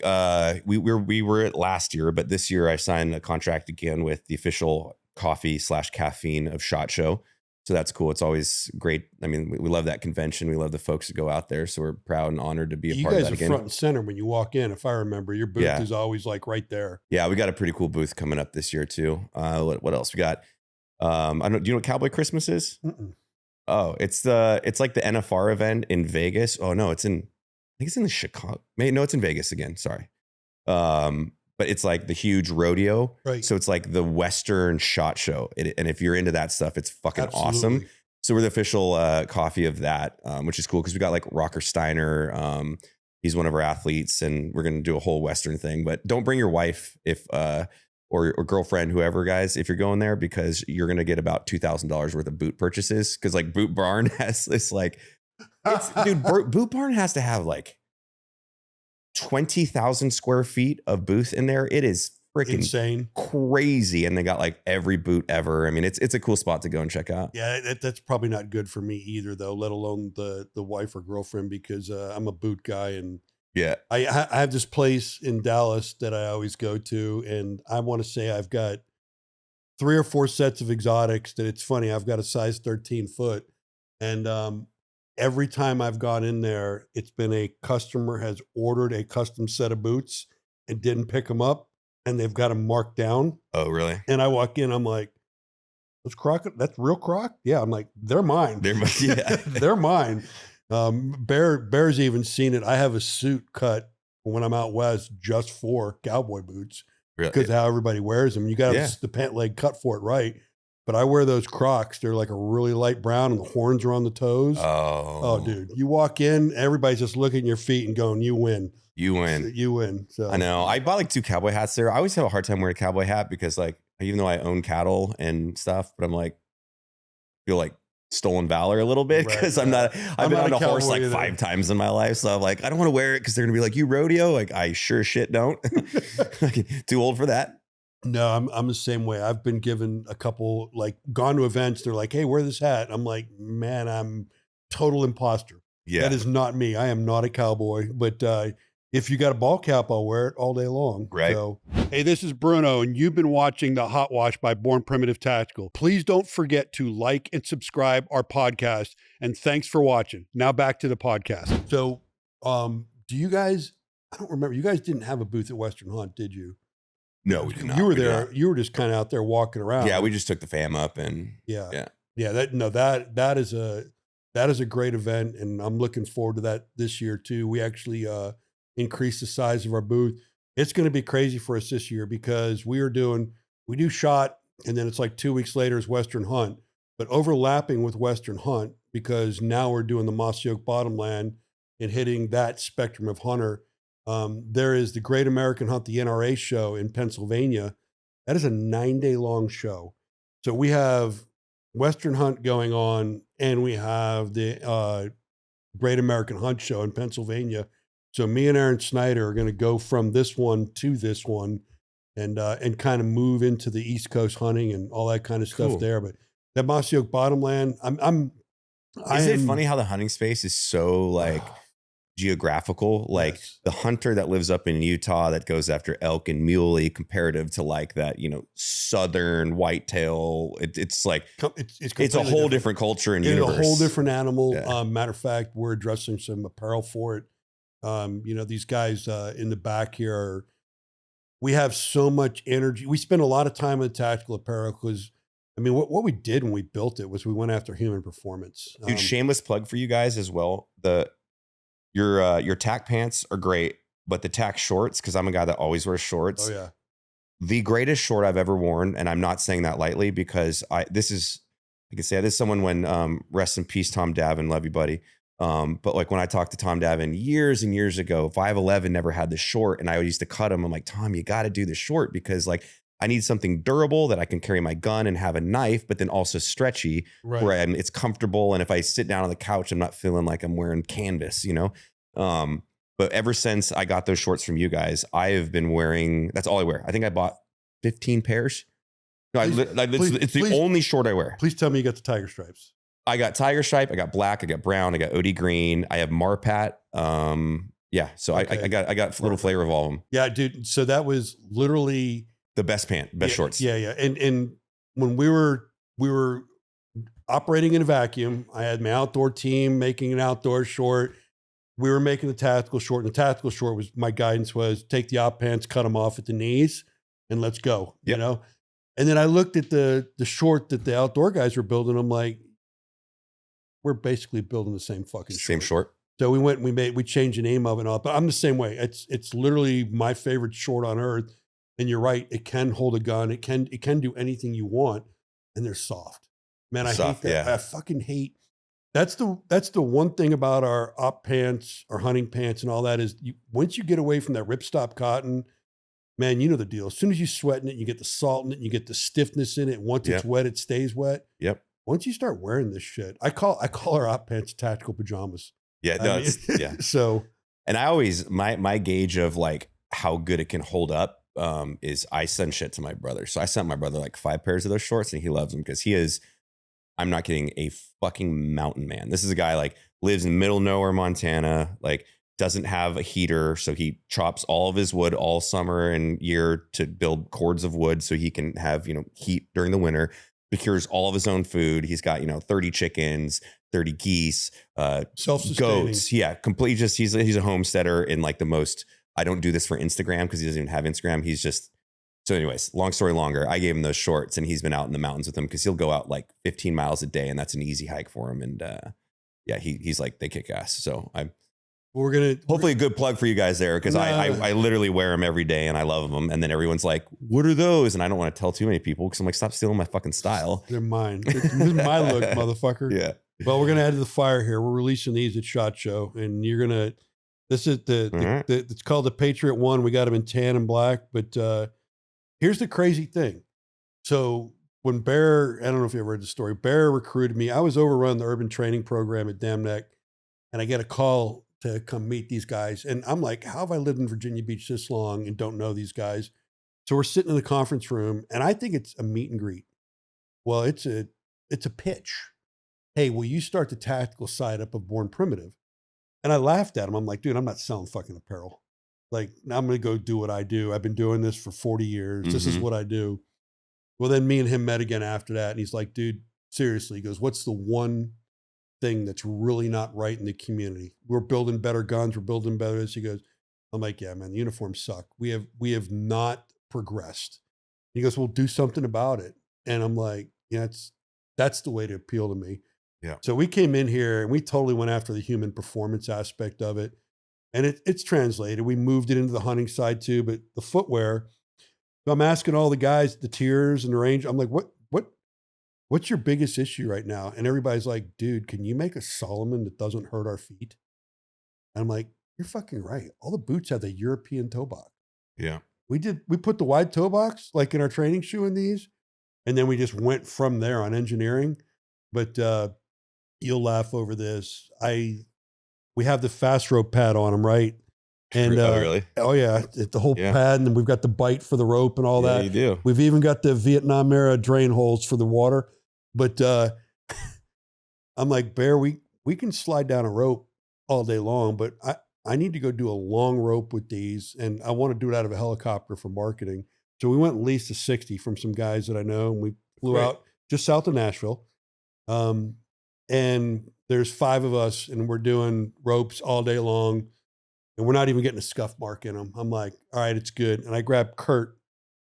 we were at last year, but this year I signed a contract again with the official coffee/caffeine of SHOT Show. So that's cool. It's always great. I mean, we love that convention. We love the folks that go out there. So we're proud and honored to be a part of that again. You guys are front and center when you walk in. If I remember, your booth is always like right there. Yeah, we got a pretty cool booth coming up this year too. What else we got? I don't. Do you know what Cowboy Christmas is? Mm-mm. Oh, it's like the NFR event in Vegas. Oh no, I think it's in the Chicago. No, it's in Vegas again. Sorry. But it's like the huge rodeo. Right. So it's like the Western SHOT Show. And if you're into that stuff, it's fucking awesome. So we're the official coffee of that, which is cool because we got like Rocker Steiner. He's one of our athletes and we're going to do a whole Western thing. But don't bring your wife or girlfriend, whoever, guys, if you're going there, because you're going to get about $2,000 worth of boot purchases. Because like Boot Barn has this like, dude, Boot Barn has to have like 20,000 square feet of booth in there. It is freaking insane, crazy. And they got like every boot ever. I mean, it's a cool spot to go and check out. Yeah, that's probably not good for me either, though, let alone the wife or girlfriend, because I'm a boot guy. And yeah, I have this place in Dallas that I always go to. And I want to say I've got 3 or 4 sets of exotics that it's funny. I've got a size 13 foot. And every time I've gone in there, it's been a customer has ordered a custom set of boots and didn't pick them up, and they've got them marked down. Oh, really? And I walk in, I'm like, that's real croc? Yeah. I'm like, they're mine. They're mine. Bear's even seen it. I have a suit cut when I'm out west just for cowboy boots because how everybody wears them. You got the pant leg cut for it, right? But I wear those Crocs. They're like a really light brown and the horns are on the toes. Oh, dude. You walk in, everybody's just looking at your feet and going, you win. You win. You win. So I know. I bought like 2 cowboy hats there. I always have a hard time wearing a cowboy hat because like, even though I own cattle and stuff, but I'm like, feel like stolen valor a little bit because I've been on a horse like 5 times in my life. So I'm like, I don't want to wear it because they're going to be like, you rodeo? Like, I sure as shit don't. Too old for that. No, I'm the same way. I've been given a couple, like gone to events. They're like, hey, wear this hat. I'm like, man, I'm total imposter. Yeah. That is not me. I am not a cowboy. But if you got a ball cap, I'll wear it all day long. Right. So, hey, this is Bruno, and you've been watching the Hot Wash by Born Primitive Tactical. Please don't forget to like and subscribe our podcast. And thanks for watching. Now back to the podcast. So do you guys, I don't remember, you guys didn't have a booth at Western Hunt, did you? No, we did not. You were there. You were just kind of out there walking around. Yeah, we just took the fam up and yeah. That is a great event, and I'm looking forward to that this year too. We actually increased the size of our booth. It's going to be crazy for us this year because we do SHOT, and then it's like 2 weeks later is Western Hunt, but overlapping with Western Hunt because now we're doing the Mossy Oak Bottomland and hitting that spectrum of hunter. There is the Great American Hunt, the NRA show in Pennsylvania. That is a 9-day long show. So we have Western Hunt going on, and we have the Great American Hunt show in Pennsylvania. So me and Aaron Snyder are going to go from this one to this one and kind of move into the East Coast hunting and all that kind of stuff there. But that Mossy Oak Bottomland, Is it funny how the hunting space is so like geographical? Like the hunter that lives up in Utah that goes after elk and muley comparative to like that, southern whitetail. It's like, it's a whole different culture and universe. It's a whole different animal. Yeah. Matter of fact, we're addressing some apparel for it. These guys in the back here we have so much energy. We spend a lot of time with tactical apparel because what we did when we built it was we went after human performance. Dude, shameless plug for you guys as well. Your tack pants are great, but the tack shorts, because I'm a guy that always wears shorts. Oh yeah. The greatest short I've ever worn, and I'm not saying that lightly because I I can say this is someone when, rest in peace, Tom Davin, love you, buddy. But like when I talked to Tom Davin years and years ago, 5'11" never had the short, and I used to cut him. I'm like, Tom, you got to do the short because like I need something durable that I can carry my gun and have a knife, but then also stretchy where it's comfortable. And if I sit down on the couch, I'm not feeling like I'm wearing canvas, you know? But ever since I got those shorts from you guys, I have been wearing, that's all I wear. I think I bought 15 pairs. No, it's the only short I wear. Please tell me you got the tiger stripes. I got tiger stripe. I got black. I got brown. I got OD green. I have Marpat. Yeah. So okay. I got a little flavor of all of them. Yeah, dude. So that was literally the best shorts. Yeah. Yeah. And when we were operating in a vacuum, I had my outdoor team making an outdoor short. We were making the tactical short, and the tactical short was, my guidance was take the op pants, cut them off at the knees, and let's go, you know? And then I looked at the short that the outdoor guys were building. I'm like, we're basically building the same fucking same short. So we went and we changed the name of it and all, but I'm the same way. It's literally my favorite short on earth. And you're right. It can hold a gun. It can do anything you want. And they're soft, man. I hate that. Yeah. I fucking hate. That's the one thing about our op pants, our hunting pants and all that is once you get away from that ripstop cotton, man, you know the deal. As soon as you sweat in it, you get the salt in it, you get the stiffness in it. Once it's wet, it stays wet. Yep. Once you start wearing this shit, I call our op pants tactical pajamas. Yeah, no, yeah. So, and I always my gauge of like how good it can hold up is I send shit to my brother. So I sent my brother like 5 pairs of those shorts, and he loves them because he is, I'm not kidding, a fucking mountain man. This is a guy like lives in middle nowhere, Montana, like doesn't have a heater. So he chops all of his wood all summer and year to build cords of wood so he can have, you know, heat during the winter. Procures all of his own food. He's got, 30 chickens, 30 geese, goats. Yeah, completely just, he's a homesteader in like the most, I don't do this for Instagram because he doesn't even have Instagram. He's just, so anyways, long story longer, I gave him those shorts and he's been out in the mountains with them because he'll go out like 15 miles a day and that's an easy hike for him. And yeah, he's like, they kick ass. So we're going to hopefully a good plug for you guys there because I literally wear them every day and I love them. And then everyone's like, what are those? And I don't want to tell too many people because I'm like, stop stealing my fucking style. They're mine. This is my look, motherfucker. Yeah. Well, we're going to add to the fire here. We're releasing these at SHOT Show and you're going to, this is it's called the Patriot One. We got them in tan and black, but here's the crazy thing. So when Bear, I don't know if you ever heard the story, Bear recruited me. I was overrunning the urban training program at Dam Neck and I get a call to come meet these guys. And I'm like, how have I lived in Virginia Beach this long and don't know these guys? So we're sitting in the conference room and I think it's a meet and greet. Well, it's a pitch. Hey, will you start the tactical side up of Born Primitive? And I laughed at him. I'm like, dude, I'm not selling fucking apparel. Like, now I'm going to go do what I do. I've been doing this for 40 years. This is what I do. Well, then me and him met again after that. And he's like, dude, seriously, he goes, what's the one thing that's really not right in the community? We're building better guns. We're building better this. He goes, I'm like, yeah, man, the uniforms suck. We have not progressed. He goes, well, do something about it. And I'm like, yeah, that's the way to appeal to me. Yeah. So we came in here and we totally went after the human performance aspect of it. And it's translated. We moved it into the hunting side too, but the footwear, I'm asking all the guys, the tiers and the range. I'm like, what's your biggest issue right now? And everybody's like, dude, can you make a Solomon that doesn't hurt our feet? And I'm like, you're fucking right. All the boots have the European toe box. Yeah. We put the wide toe box like in our training shoe in these. And then we just went from there on engineering. But you'll laugh over this. We have the fast rope pad on them, right? And really? Oh yeah, the whole pad, and then we've got the bite for the rope and all that. You do. We've even got the Vietnam era drain holes for the water. But I'm like, Bear, we can slide down a rope all day long, but I need to go do a long rope with these, and I want to do it out of a helicopter for marketing. So we went and leased a 60 from some guys that I know, and we flew out just south of Nashville. And there's 5 of us and we're doing ropes all day long and we're not even getting a scuff mark in them. I'm like, all right, it's good. And I grabbed Kurt.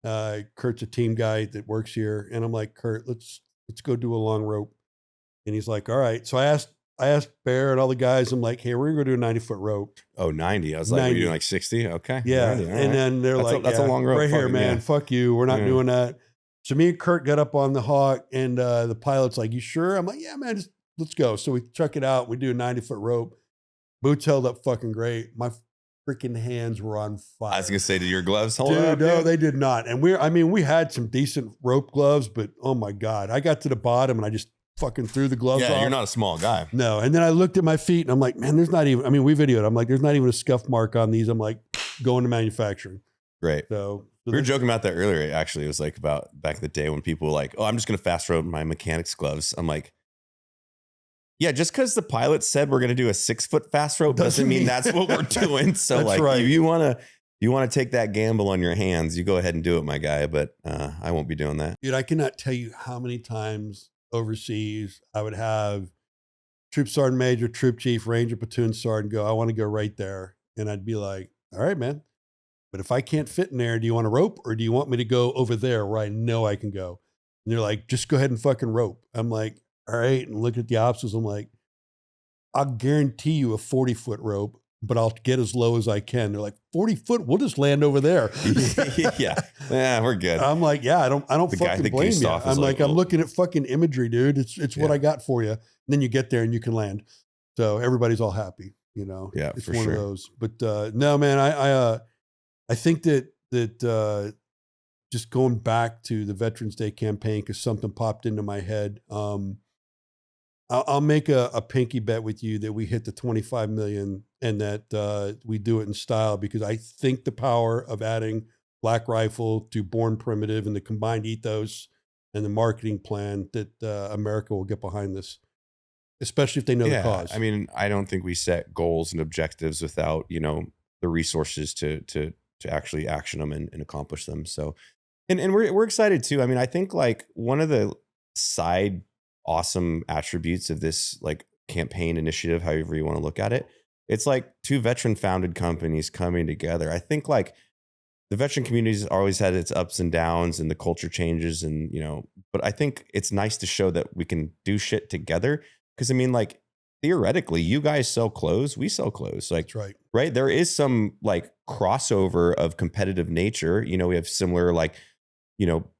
Kurt's a team guy that works here. And I'm like, Kurt, let's go do a long rope. And he's like, all right. So I asked Bear and all the guys, I'm like, hey, we're going to go do a 90-foot rope. Oh, 90. I was like, we're doing like 60. Okay. Yeah. 90, and then they're like, that's a long rope. Right here, man. Yeah. Fuck you. We're not doing that. So me and Kurt got up on the Hawk, and the pilot's like, "You sure?" I'm like, "Yeah, man, just let's go." So we chuck it out. We do a 90-foot rope. Boots held up fucking great. My freaking hands were on fire. I was gonna say, did your gloves hold Dude, up? no, they did not. And we had some decent rope gloves, but oh my God, I got to the bottom and I just fucking threw the gloves off. Yeah, you're not a small guy. No. And then I looked at my feet and I'm like, man, there's not even, we videoed. I'm like, there's not even a scuff mark on these. I'm like, going to manufacturing. Great. So we were joking about that earlier. Actually, it was like about back in the day when people were like, "Oh, I'm just going to fast rope my mechanics gloves." I'm like, yeah, just because the pilot said we're going to do a 6-foot fast rope doesn't mean that's what we're doing. So like, right. you want to take that gamble on your hands, you go ahead and do it, my guy. But I won't be doing that. Dude, I cannot tell you how many times overseas I would have troop sergeant major, troop chief, ranger, platoon sergeant go, "I want to go right there." And I'd be like, "All right, man. But if I can't fit in there, do you want a rope or do you want me to go over there where I know I can go?" And they're like, "Just go ahead and fucking rope." I'm like, "All right." And look at the obstacles. I'm like, "I'll guarantee you a 40-foot rope, but I'll get as low as I can." They're like, 40 foot, we'll just land over there. Yeah, we're good. I'm like, yeah, I don't fucking blame you. I'm like, I'm looking at fucking imagery, dude. It's what I got for you. And then you get there and you can land. So everybody's all happy, you know. Yeah, it's for one sure. of those. But no, man, I think that just going back to the Veterans Day campaign, because something popped into my head. I'll make a pinky bet with you that we hit the 25 million and that we do it in style, because I think the power of adding Black Rifle to Born Primitive and the combined ethos and the marketing plan that America will get behind this, especially if they know the cause. I mean, I don't think we set goals and objectives without, the resources to actually action them and accomplish them. So, and we're excited too. I mean, I think like one of the side awesome attributes of this like campaign initiative, however you want to look at it, it's like 2 veteran founded companies coming together. I think like the veteran community's always had its ups and downs and the culture changes and, but I think it's nice to show that we can do shit together. Cause I mean, like theoretically, you guys sell clothes, we sell clothes. Like, that's right. Right. There is some like crossover of competitive nature. We have similar, like,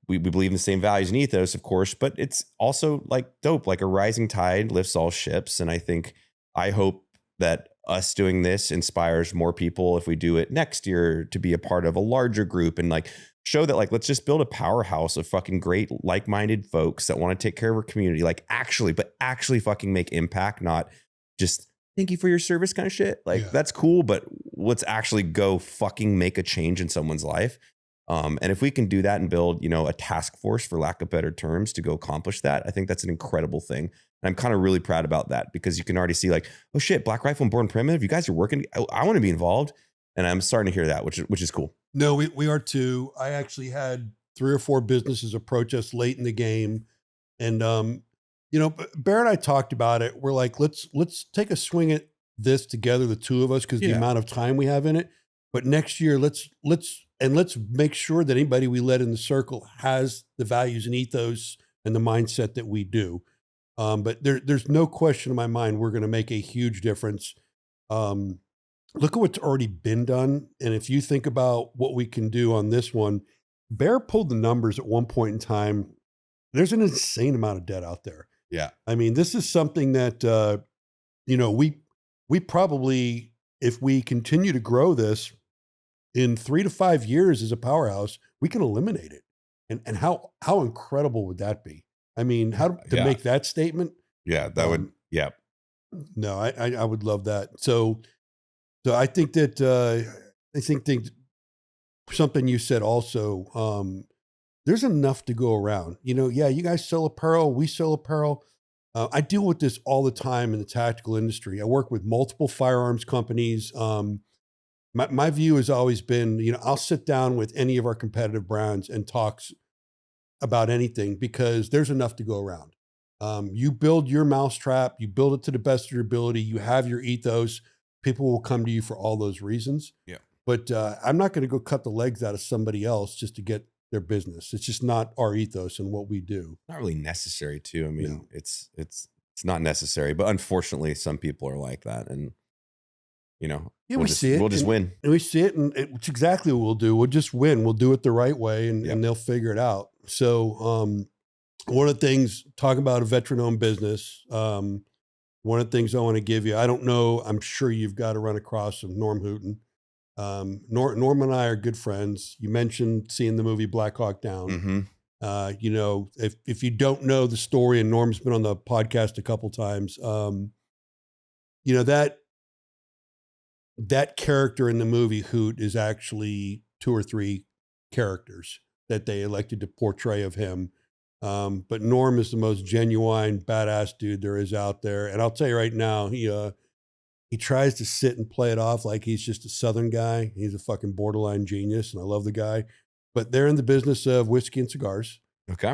we believe in the same values and ethos, of course, but it's also like dope, like a rising tide lifts all ships. And I hope that us doing this inspires more people if we do it next year to be a part of a larger group and like show that like, let's just build a powerhouse of fucking great, like-minded folks that want to take care of our community, like actually fucking make impact, not just thank you for your service kind of shit. Like that's cool, but let's actually go fucking make a change in someone's life. And if we can do that and build, a task force, for lack of better terms, to go accomplish that, I think that's an incredible thing. And I'm kind of really proud about that, because you can already see like, oh shit, Black Rifle and Born Primitive, you guys are working. I want to be involved. And I'm starting to hear that, which is cool. No, we are too. I actually had 3 or 4 businesses approach us late in the game. And, Bear and I talked about it. We're like, let's take a swing at this together, the 2 of us, because the amount of time we have in it. But next year, let's make sure that anybody we let in the circle has the values and ethos and the mindset that we do. But there's no question in my mind we're going to make a huge difference. Look at what's already been done. And if you think about what we can do on this one, Bear pulled the numbers at one point in time. There's an insane amount of debt out there. Yeah. I mean, this is something that, we probably, if we continue to grow this, in 3 to 5 years as a powerhouse, we can eliminate it. And how incredible would that be? I mean, how to make that statement? Yeah, that would. Yeah. No, I would love that. So I think that something you said also. There's enough to go around. You guys sell apparel. We sell apparel. I deal with this all the time in the tactical industry. I work with multiple firearms companies. My view has always been, I'll sit down with any of our competitive brands and talk about anything, because there's enough to go around. You build your mousetrap, you build it to the best of your ability, you have your ethos, people will come to you for all those reasons. Yeah. But I'm not going to go cut the legs out of somebody else just to get their business. It's just not our ethos and what we do. Not really necessary too. I mean, it's not necessary, but unfortunately some people are like that. And we see it. We'll just win. And we see it, and it's exactly what we'll do. We'll just win. We'll do it the right way, and they'll figure it out. So one of the things, talking about a veteran-owned business, one of the things I want to give you, I don't know, I'm sure you've got to run across some Norm Hooten. Norm and I are good friends. You mentioned seeing the movie Black Hawk Down. Mm-hmm. You know, if you don't know the story, and Norm's been on the podcast a couple times, you know, that character in the movie Hoot is actually 2 or 3 characters that they elected to portray of him. But Norm is the most genuine, badass dude there is out there. And I'll tell you right now, he tries to sit and play it off like he's just a Southern guy. He's a fucking borderline genius, and I love the guy. But they're in the business of whiskey and cigars. Okay.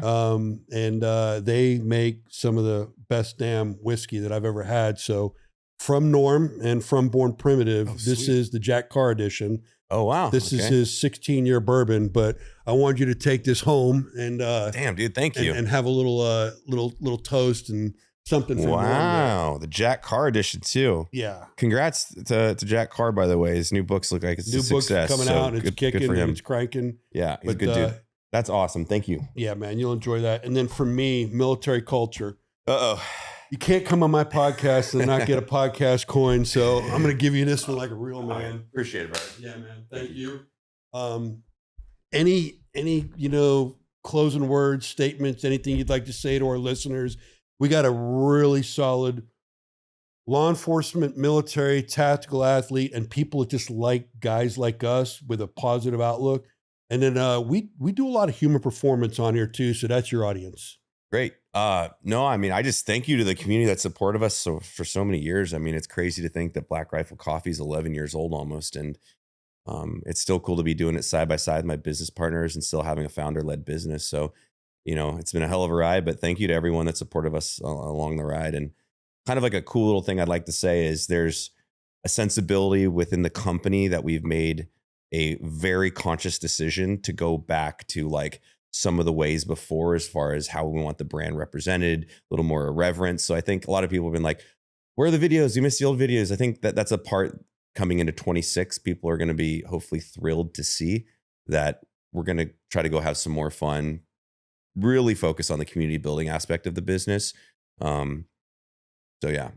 And they make some of the best damn whiskey that I've ever had. So from Norm and from Born Primitive, this is the Jack Carr edition. Oh, wow. This is his 16-year bourbon, but I wanted you to take this home and damn, dude, thank you. And have a little toast and something from wow, the Jack Carr edition too. Yeah. Congrats to Jack Carr, by the way. His new books look like it's a success. New book's coming out, and it's kicking, and it's cranking. Yeah, he's a good dude. That's awesome. Thank you. Yeah, man, you'll enjoy that. And then for me, military culture. Uh-oh. You can't come on my podcast and not get a podcast coin. So I'm going to give you this one like a real man. Appreciate it, brother. Yeah, man. Thank you. Any, you know, closing words, statements, anything you'd like to say to our listeners? We got a really solid law enforcement, military, tactical athlete, and people that just like guys like us with a positive outlook. And then we do a lot of human performance on here too. So that's your audience. Great. No, I mean, I just thank you to the community that supported us for so many years. I mean, it's crazy to think that Black Rifle Coffee is 11 years old almost. And it's still cool to be doing it side by side with my business partners and still having a founder-led business. So, you know, it's been a hell of a ride, but thank you to everyone that supported us along the ride. And kind of like a cool little thing I'd like to say is there's a sensibility within the company that we've made a very conscious decision to go back to like some of the ways before as far as how we want the brand represented, a little more irreverent. So I think a lot of people have been like, where are the videos? You missed the old videos. I think that that's a part coming into 26. People are going to be hopefully thrilled to see that we're going to try to go have some more fun, really focus on the community building aspect of the business. So yeah,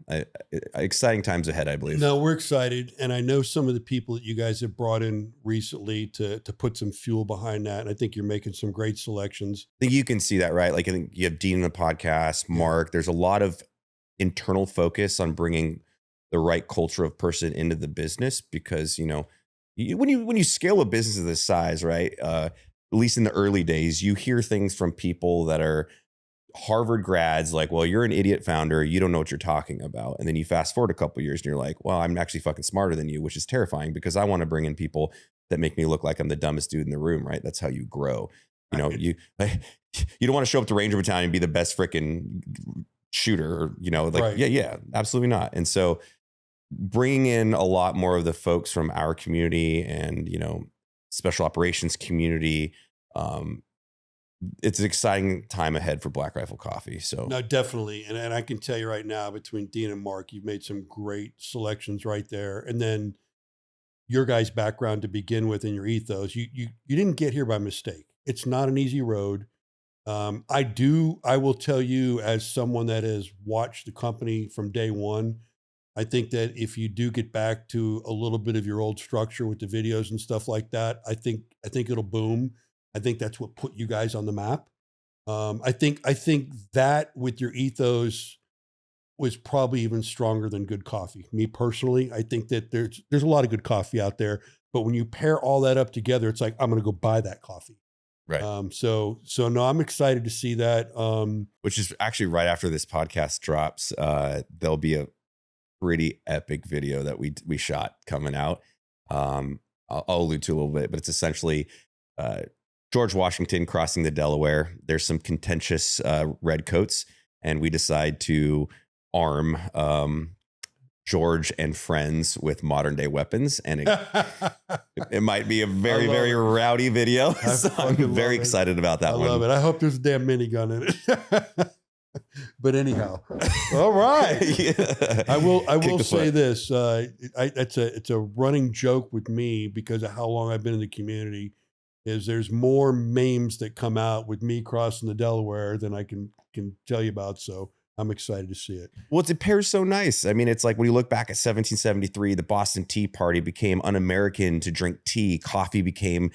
exciting times ahead, I believe. No, we're excited. And I know some of the people that you guys have brought in recently to put some fuel behind that. And I think you're making some great selections. I think you can see that, right? Like I think you have Dean in the podcast, Mark, there's a lot of internal focus on bringing the right culture of person into the business because, you know, when you scale a business of this size, right? At least in the early days, you hear things from people that are Harvard grads like, well, you're an idiot founder. You don't know what you're talking about. And then you fast forward a couple of years and you're like, well, I'm actually fucking smarter than you, which is terrifying because I want to bring in people that make me look like I'm the dumbest dude in the room, right? That's how you grow. You know, you don't want to show up to Ranger Battalion and be the best freaking shooter, or, you know, like, right. Yeah, absolutely not. And so bringing in a lot more of the folks from our community and, you know, special operations community, it's an exciting time ahead for Black Rifle Coffee. So no, definitely. And I can tell you right now, between Dean and Mark, you've made some great selections right there. And then your guys' background to begin with and your ethos, you didn't get here by mistake. It's not an easy road. I will tell you, as someone that has watched the company from day one, I think that if you do get back to a little bit of your old structure with the videos and stuff like that, I think it'll boom. I think that's what put you guys on the map. I think that with your ethos was probably even stronger than good coffee. Me personally, I think that there's a lot of good coffee out there, but when you pair all that up together, it's like, I'm going to go buy that coffee. Right. So no, I'm excited to see that. Which is actually right after this podcast drops, there'll be a pretty epic video that we shot coming out. I'll allude to a little bit, but it's essentially, George Washington crossing the Delaware. There's some contentious redcoats, and we decide to arm George and friends with modern day weapons. And it might be a very, very rowdy video. So I'm very excited about that one. I love it. I hope there's a damn minigun in it. But anyhow, all right. Yeah. I will say this. It's a running joke with me because of how long I've been in the community. is there's more memes that come out with me crossing the Delaware than I can tell you about. So I'm excited to see it. Well, it pairs so nice. I mean, it's like when you look back at 1773, the Boston Tea Party became un-American to drink tea. Coffee became,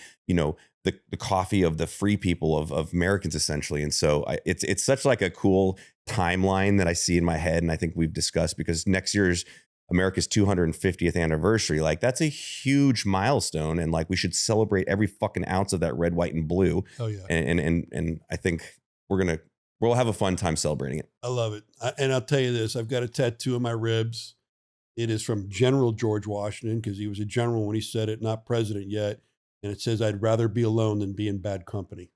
the coffee of the free people of Americans, essentially. And so it's such like a cool timeline that I see in my head. And I think we've discussed, because next year's America's 250th anniversary, like that's a huge milestone. And like, we should celebrate every fucking ounce of that red, white, and blue. Oh yeah. And I think we'll have a fun time celebrating it. I love it. And I'll tell you this, I've got a tattoo on my ribs. It is from General George Washington, because he was a general when he said it, not president yet. And it says, "I'd rather be alone than be in bad company."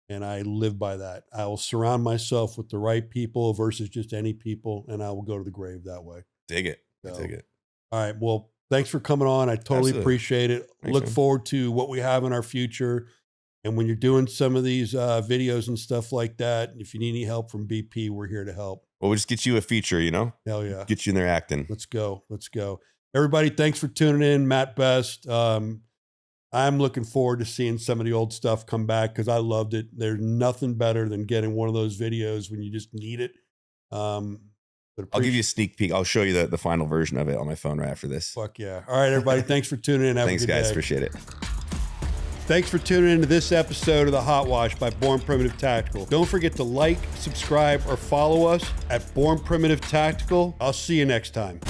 And I live by that. I will surround myself with the right people versus just any people, and I will go to the grave that way. Dig it. So, Dig it. All right. Well, thanks for coming on. I totally appreciate it. Thanks, Look man. forward to what we have in our future. And when you're doing some of these videos and stuff like that, if you need any help from BP, we're here to help. Well, we'll just get you a feature, Hell yeah. Get you in there acting. Let's go. Let's go. Everybody, thanks for tuning in. Matt Best. I'm looking forward to seeing some of the old stuff come back, because I loved it. There's nothing better than getting one of those videos when you just need it. I'll give you a sneak peek. I'll show you the final version of it on my phone right after this. Fuck yeah. All right, everybody. Thanks for tuning in. Thanks, guys. Day. Appreciate it. Thanks for tuning into this episode of the Hot Wash by Born Primitive Tactical. Don't forget to like, subscribe, or follow us at Born Primitive Tactical. I'll see you next time.